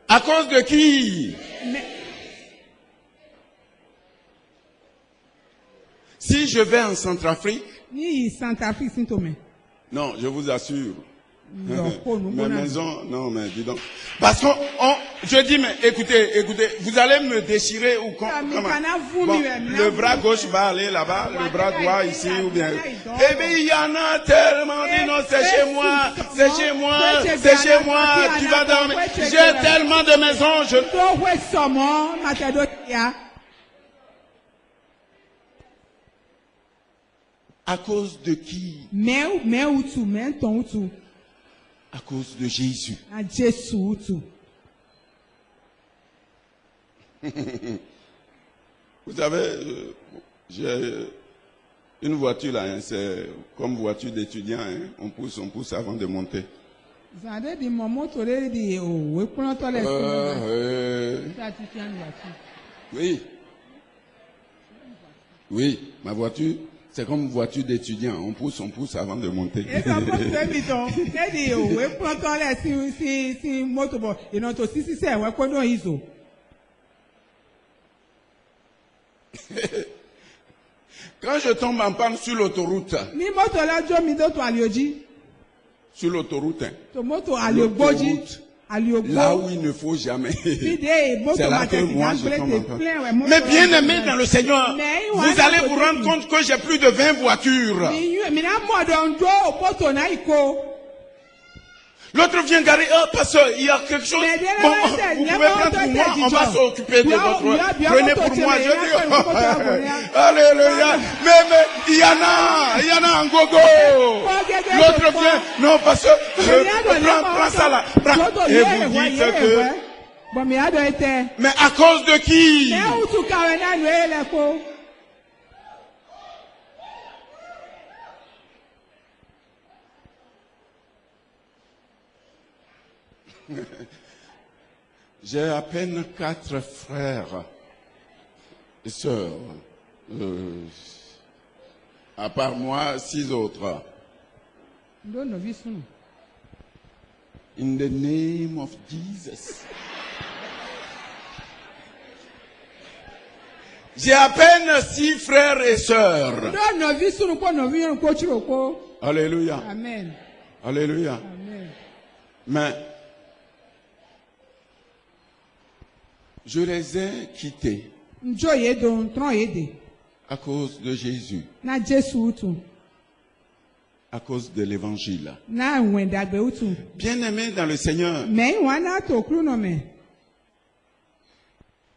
[SPEAKER 1] À cause de qui? Si je vais en Centrafrique, non, je vous assure. Ma maison, non, mais dis donc. Parce que je dis, mais écoutez, vous allez me déchirer ou comment? Bon, le bras gauche va aller là-bas, le bras droit ici ou bien. Eh bien, il y en a tellement, dis non, c'est chez moi, tu vas dormir. J'ai tellement de maisons, À cause de qui? À cause de Jésus. Vous savez, j'ai une voiture là, hein, c'est comme voiture d'étudiant, hein, on pousse avant de monter. Oui, ma voiture. C'est comme une voiture d'étudiant. On pousse avant de monter. Quand je tombe en panne sur l'autoroute, là où il ne faut jamais. C'est là que moi je tombe en panne. Mais bien aimé dans le Seigneur, vous allez vous rendre compte que j'ai plus de 20 voitures. L'autre vient garer, pasteur, il y a quelque chose. Bon, vous pouvez prendre pour moi, on va s'occuper de votre. Prenez pour moi, je dis. Alléluia. Mais il y en a en gogo. L'autre vient, non, pasteur, prends ça là. Et vous dites que. Mais à cause de qui? J'ai à peine 4 frères et sœurs. À part moi, 6 autres. In the name of Jesus. J'ai à peine 6 frères et sœurs. Alléluia.
[SPEAKER 2] Amen.
[SPEAKER 1] Alléluia.
[SPEAKER 2] Amen.
[SPEAKER 1] Mais je les ai quittés à cause de Jésus, à cause de l'évangile. Bien-aimé dans le Seigneur,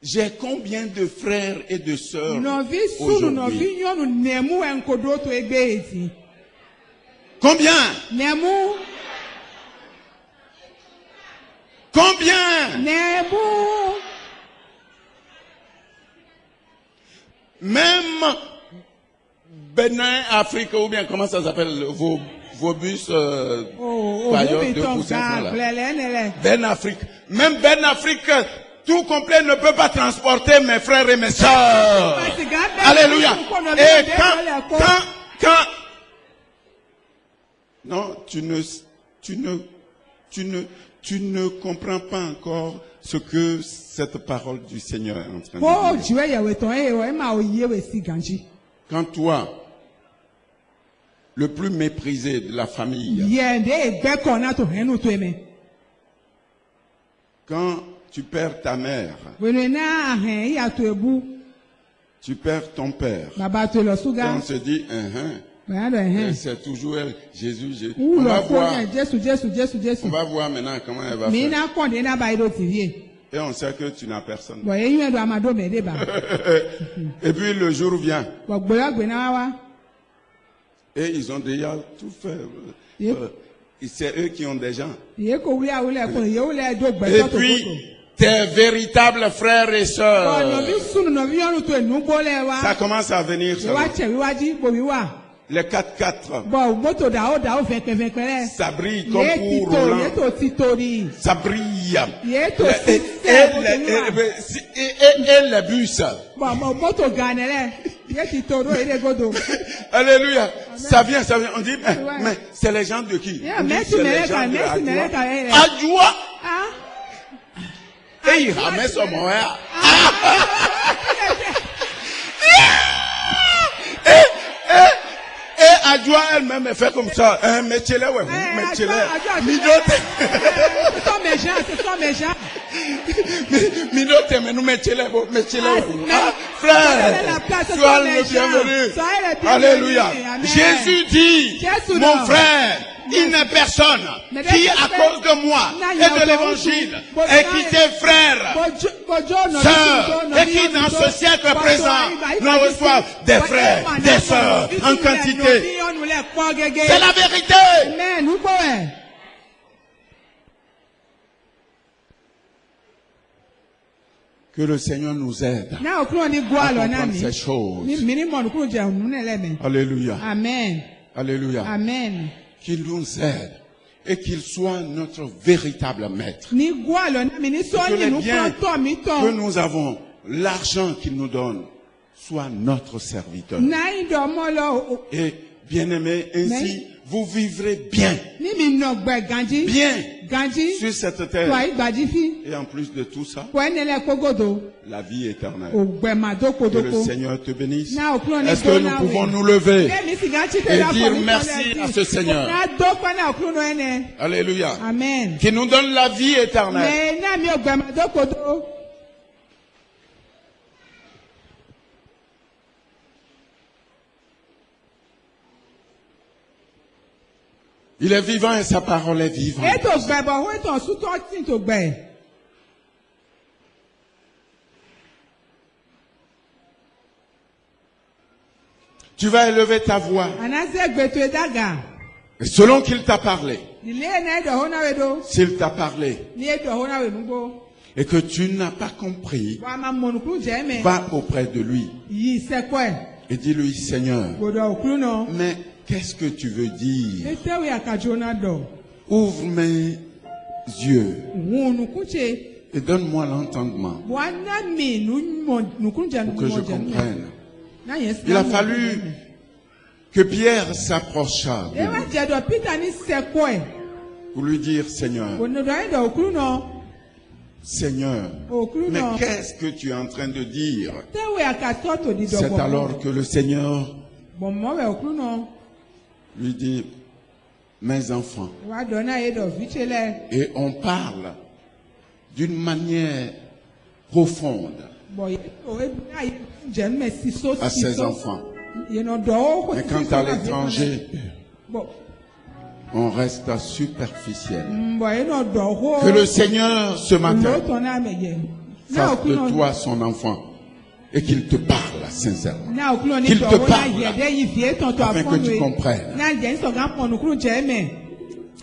[SPEAKER 1] j'ai combien de frères et de sœurs aujourd'hui? Combien? Même Bénin, Afrique, ou bien comment ça s'appelle, vos bus paillotes de poussins là. Ben Afrique. Même Ben Afrique, tout complet ne peut pas transporter mes frères et mes sœurs. Alléluia. Et quand non, tu ne comprends pas encore ce que cette parole du Seigneur est en train de dire. Quand toi, le plus méprisé de la famille, quand tu perds ta mère, Tu perds ton père. Et on se dit, c'est toujours elle, Jésus. On va voir. On va voir maintenant comment elle va faire. Et on sait que tu n'as personne. Et puis le jour vient. Et ils ont déjà tout fait. C'est eux qui ont des gens. Et puis, tes véritables frères et sœurs, ça commence à venir. Les 4x4. Ça brille comme pour Roland. Ça brille. Et les bus. Alléluia. Ça vient. On dit, mais c'est les gens de qui? C'est les gens de Adjoua. Et il ramène son moyen. Et Adjoua elle-même elle fait comme ça. Mettez-les, ouais. Mettez-les. Ce sont mes gens. Minote, mais nous mettez-les. Frère, sois le bienvenu. Alléluia. Jésus dit, mon frère, il n'est personne qui, à cause de moi et de l'évangile, est quitté frère, sœur, et qui dans ce siècle présent nous reçoit des frères, des sœurs en quantité. C'est la vérité. Que le Seigneur nous aide à comprendre ces choses. Alléluia.
[SPEAKER 2] Amen.
[SPEAKER 1] Alléluia.
[SPEAKER 2] Amen.
[SPEAKER 1] Qu'il nous aide et qu'il soit notre véritable maître. Que les biens que nous avons, l'argent qu'il nous donne, soit notre serviteur. Et bien-aimés, ainsi vous vivrez bien. Bien sur cette terre. Et en plus de tout ça, la vie éternelle. Que le Seigneur te bénisse. Est-ce que nous pouvons nous lever et dire merci à ce Seigneur? Alléluia.
[SPEAKER 2] Amen.
[SPEAKER 1] Qui nous donne la vie éternelle. Il est vivant et sa parole est vivante. Tu vas élever ta voix. Et selon qu'il t'a parlé. S'il t'a parlé. Et que tu n'as pas compris. Va auprès de lui. Et dis-lui, Seigneur. Mais qu'est-ce que tu veux dire? Ouvre mes yeux et donne-moi l'entendement pour que je comprenne. Il a fallu que Pierre s'approcha de lui pour lui dire, Seigneur, Seigneur, mais qu'est-ce que tu es en train de dire? C'est alors que le Seigneur lui dit, mes enfants. Et on parle d'une manière profonde à ses enfants. Mais quant à l'étranger, on reste superficiel. Que le Seigneur ce matin fasse de toi son enfant. Et qu'il te parle sincèrement. Qu'il te parle afin que tu comprennes.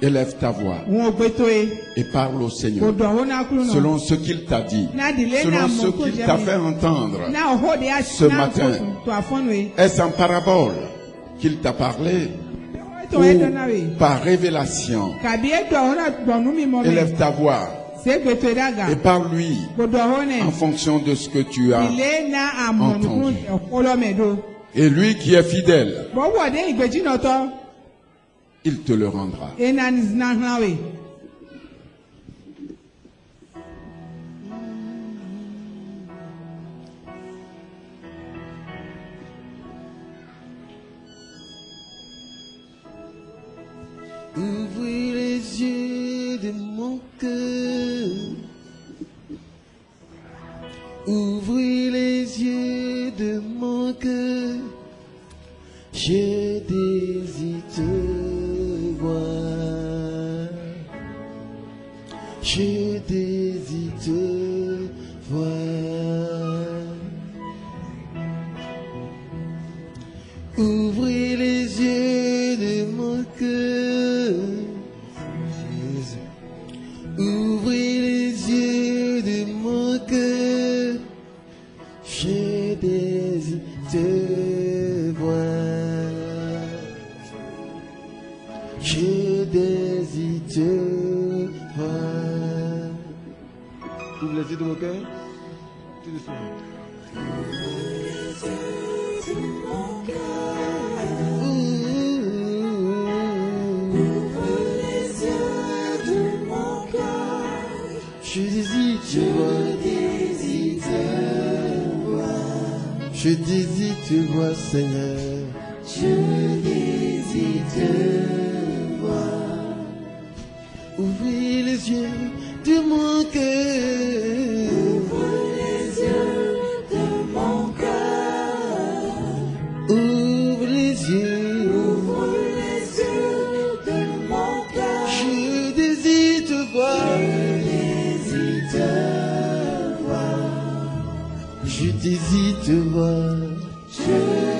[SPEAKER 1] Élève ta voix et parle au Seigneur selon ce qu'il t'a dit, selon ce qu'il t'a fait entendre ce matin. Est-ce en parabole qu'il t'a parlé ou par révélation? Élève ta voix et parle-lui en fonction de ce que tu as entendu. Et lui qui est fidèle, il te le rendra.
[SPEAKER 3] Ouvrez les yeux de mon cœur. Ouvrez les yeux de mon mon cœur, je désire te voir. Je désire te voir. Ouvrez les yeux de mon cœur. Ouvrez les yeux de mon cœur. Je désire te voir. Je désire te voir. Ouvre les yeux de mon cœur. Tout doucement. Je désire te voir. Je désire te voir, Seigneur. Je désire te voir. Ouvrez les yeux de mon cœur. Ouvre les yeux de mon cœur. Ouvre les yeux. Ouvre les yeux de mon cœur. Je désire te voir. Je désire te voir. Je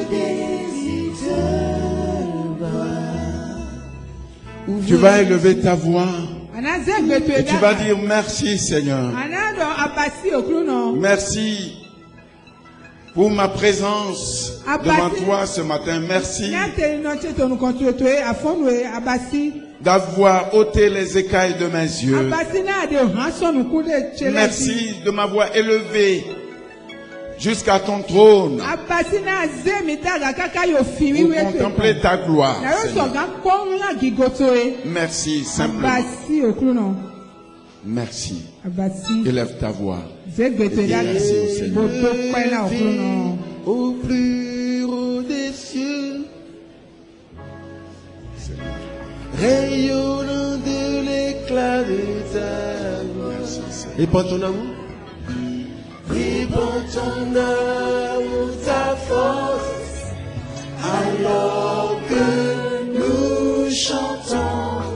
[SPEAKER 3] désire te voir.
[SPEAKER 1] Tu vas élever ta voix. Et tu vas dire merci Seigneur. Merci pour ma présence devant toi ce matin. Merci d'avoir ôté les écailles de mes yeux. Merci de m'avoir élevé jusqu'à ton trône pour contempler ta gloire. Merci simplement. Merci. Élève ta voix. Et dis merci au Seigneur.
[SPEAKER 3] Au plus haut des cieux, rayonnant de l'éclat de ta gloire. Et pour ton amour. Répands ton amour, ta force, alors que nous chantons,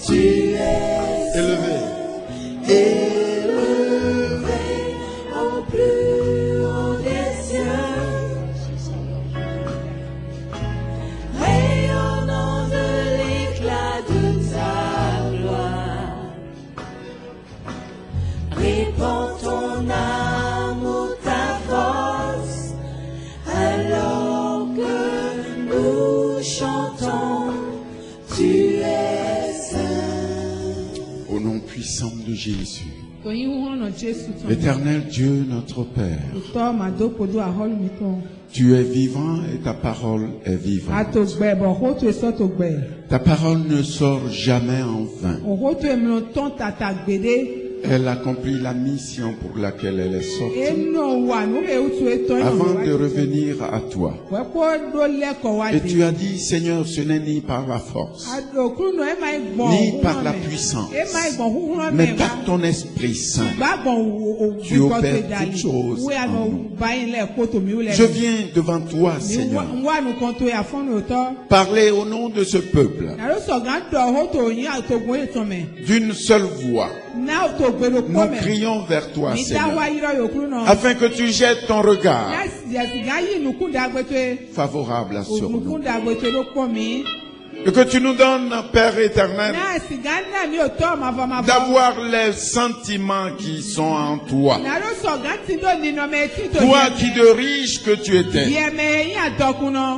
[SPEAKER 3] tu es
[SPEAKER 1] élevé,
[SPEAKER 3] élevé au plus haut des cieux, rayonnant de l'éclat de ta gloire. Répands ton amour, ta force, alors que nous chantons, tu es saint.
[SPEAKER 1] Au nom puissant de Jésus, Éternel Dieu notre Père, tu es vivant et ta parole est vivante. Ta parole ne sort jamais en vain. Elle accomplit la mission pour laquelle elle est sortie avant de revenir à toi. Et tu as dit, Seigneur, ce n'est ni par la force, ni par la puissance, mais par ton Esprit Saint. Tu opères toutes choses en nous. Je viens devant toi, Seigneur, parler au nom de ce peuple d'une seule voix. Nous crions vers toi, Seigneur, afin que tu jettes ton regard favorable sur nous. Et que tu nous donnes, Père éternel, d'avoir les sentiments qui sont en toi. Toi qui de riche que tu étais,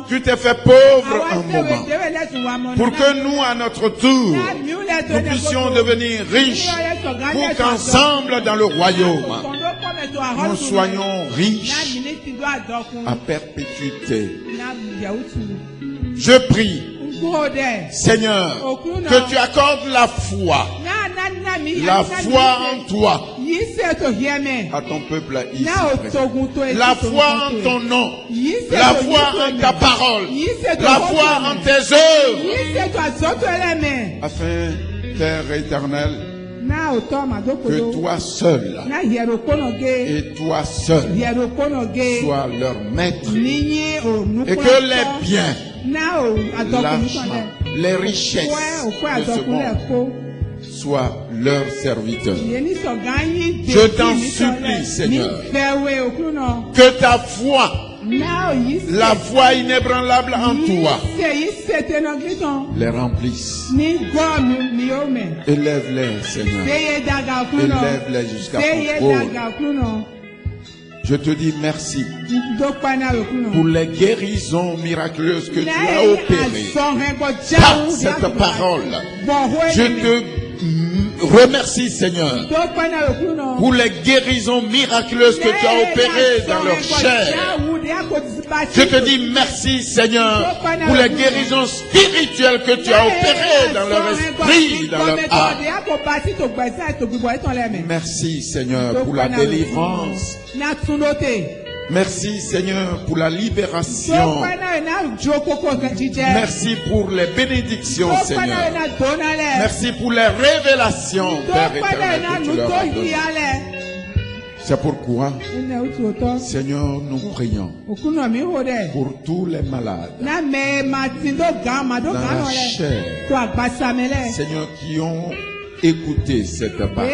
[SPEAKER 1] tu t'es fait pauvre un moment, pour que nous, à notre tour, nous puissions devenir riches, pour qu'ensemble dans le royaume, nous soyons riches à perpétuité. Je prie, Seigneur, que tu accordes la foi en toi à ton peuple ici présent. La foi en ton nom, la foi en ta parole, la foi en tes œuvres, afin, Père éternel, que toi seul et toi seul sois leur maître et que les biens, l'argent, les richesses de ce monde soient leurs serviteurs. Je t'en supplie, Seigneur, que ta foi, la foi inébranlable en toi, les remplisse. Élève-les, Seigneur. Élève-les jusqu'à ton trône. Je te dis merci pour les guérisons miraculeuses que tu as opérées par cette parole. Je te remercie, Seigneur, pour les guérisons miraculeuses que tu as opérées dans leur chair. Je te dis merci, Seigneur, pour les guérisons spirituelles que tu as opérées dans leur esprit, dans leur âme. Merci, Seigneur, pour la délivrance. Merci, Seigneur, pour la libération. Merci pour les bénédictions, Seigneur. Merci pour les révélations, Père éternel, que tu leur as données. C'est pourquoi, Seigneur, nous prions pour tous les malades dans la chair, Seigneur, qui ont écouté cette parole.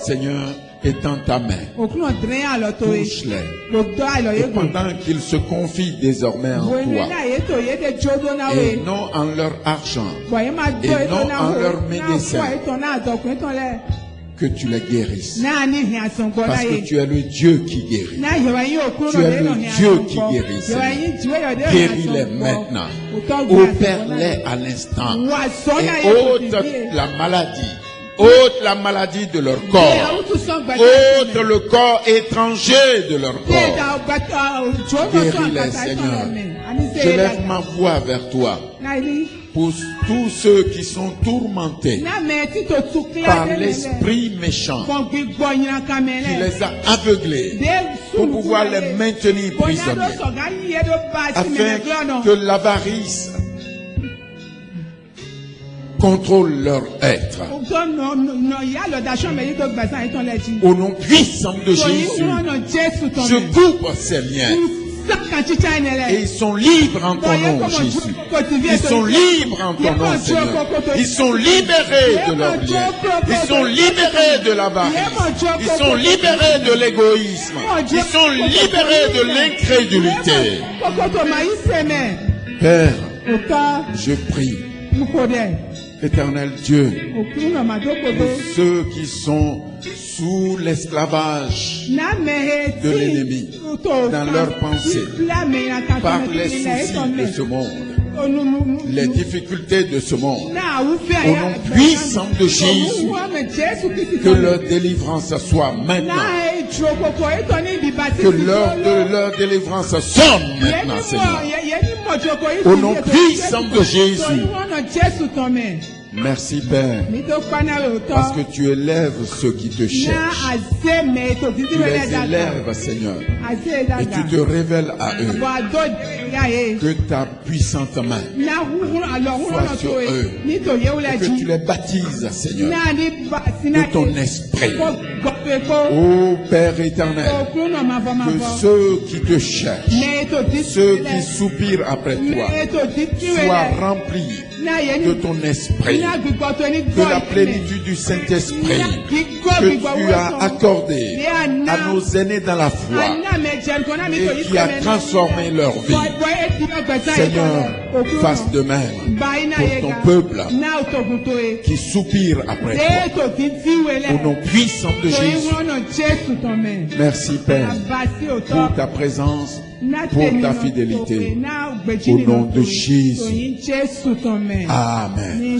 [SPEAKER 1] Seigneur, étends ta main, touche-les, et pendant qu'ils se confient désormais en toi, et non en leur argent, et non en leur médecin, que tu les guérisses, parce que tu es le Dieu qui guérit. Tu es le Dieu qui guérit, Seigneur. Guéris-les maintenant, opère-les à l'instant, et ôte la maladie. Ôte la maladie de leur corps. Ôte le corps étranger de leur corps. Guéris-les, Seigneur. Je lève ma voix vers toi pour tous ceux qui sont tourmentés par l'esprit méchant qui les a aveuglés pour pouvoir les maintenir prisonniers, afin que l'avarice contrôle leur être. Au nom puissant de Jésus, je coupe ces liens. Et ils sont libres en ton nom, Jésus. Ils sont libres en ton nom, Seigneur. Ils sont libérés de leurs liens. Ils sont libérés de l'avarice. Ils sont libérés de l'égoïsme. Ils sont libérés de l'incrédulité. Père, je prie, Éternel Dieu, pour ceux qui sont sous l'esclavage de l'ennemi, dans leurs pensées, par les soucis de ce monde, les difficultés de ce monde, au nom puissant de Jésus, que leur délivrance soit maintenant, que l'heure de leur délivrance sonne maintenant, Seigneur, au nom puissant de Jésus. Merci, Père, parce que tu élèves ceux qui te cherchent. Tu les élèves, Seigneur, et tu te révèles à eux. Que ta puissante main soit sur eux, et que tu les baptises, Seigneur, de ton esprit. Ô Père éternel, que ceux qui te cherchent, ceux qui soupirent après toi, soient remplis de ton esprit, de la plénitude du Saint-Esprit que tu as accordé à nos aînés dans la foi et qui a transformé leur vie. Seigneur, fasse de même pour ton peuple qui soupire après toi. Au nom puissant de Jésus. Merci, Père, pour ta présence, pour ta fidélité. Au nom de Jésus. Amen.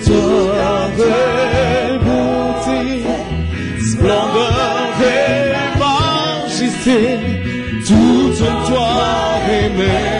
[SPEAKER 4] Gloire et beauté, splendeur et majesté, toute gloire et majesté.